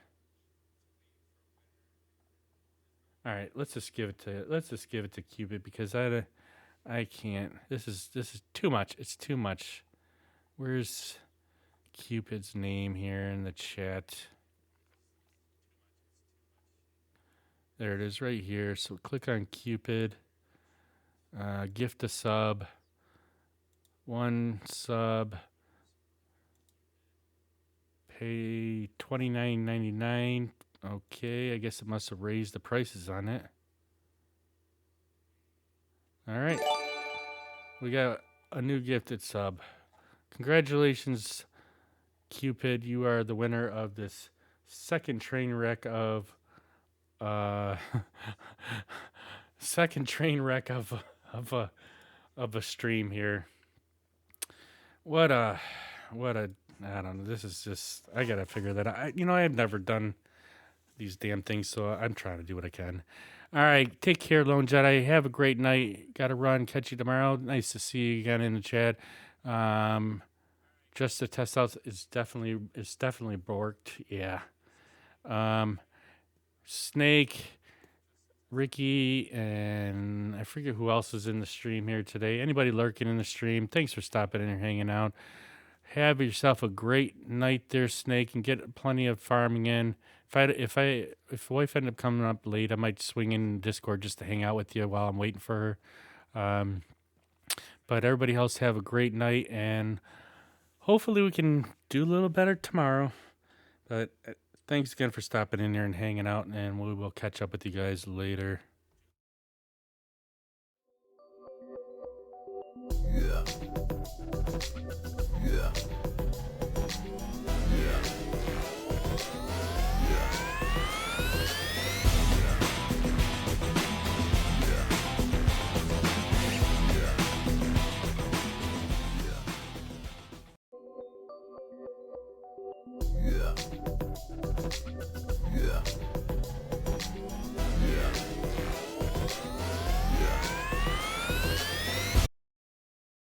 All right, let's just give it to Cupid because I can't. This is too much. It's too much. Where's Cupid's name here in the chat? There it is right here. So click on Cupid. Gift a sub. 1 sub. Pay $29.99. Okay, I guess it must have raised the prices on it. All right. We got a new gifted sub. Congratulations, Cupid. You are the winner of this second train wreck of second train wreck of a stream here. What a I don't know. This is just I gotta figure that out. I've never done these damn things, so I'm trying to do what I can. All right, take care, Lone Jedi. Have a great night. Got to run. Catch you tomorrow. Nice to see you again in the chat. Just to test out, it's definitely worked. Yeah. Snake, Ricky, and I forget who else is in the stream here today. Anybody lurking in the stream? Thanks for stopping in and hanging out. Have yourself a great night there, Snake, and get plenty of farming in. If wife ended up coming up late, I might swing in Discord just to hang out with you while I'm waiting for her. But everybody else have a great night, and hopefully we can do a little better tomorrow. But thanks again for stopping in here and hanging out, and we will catch up with you guys later. Yeah.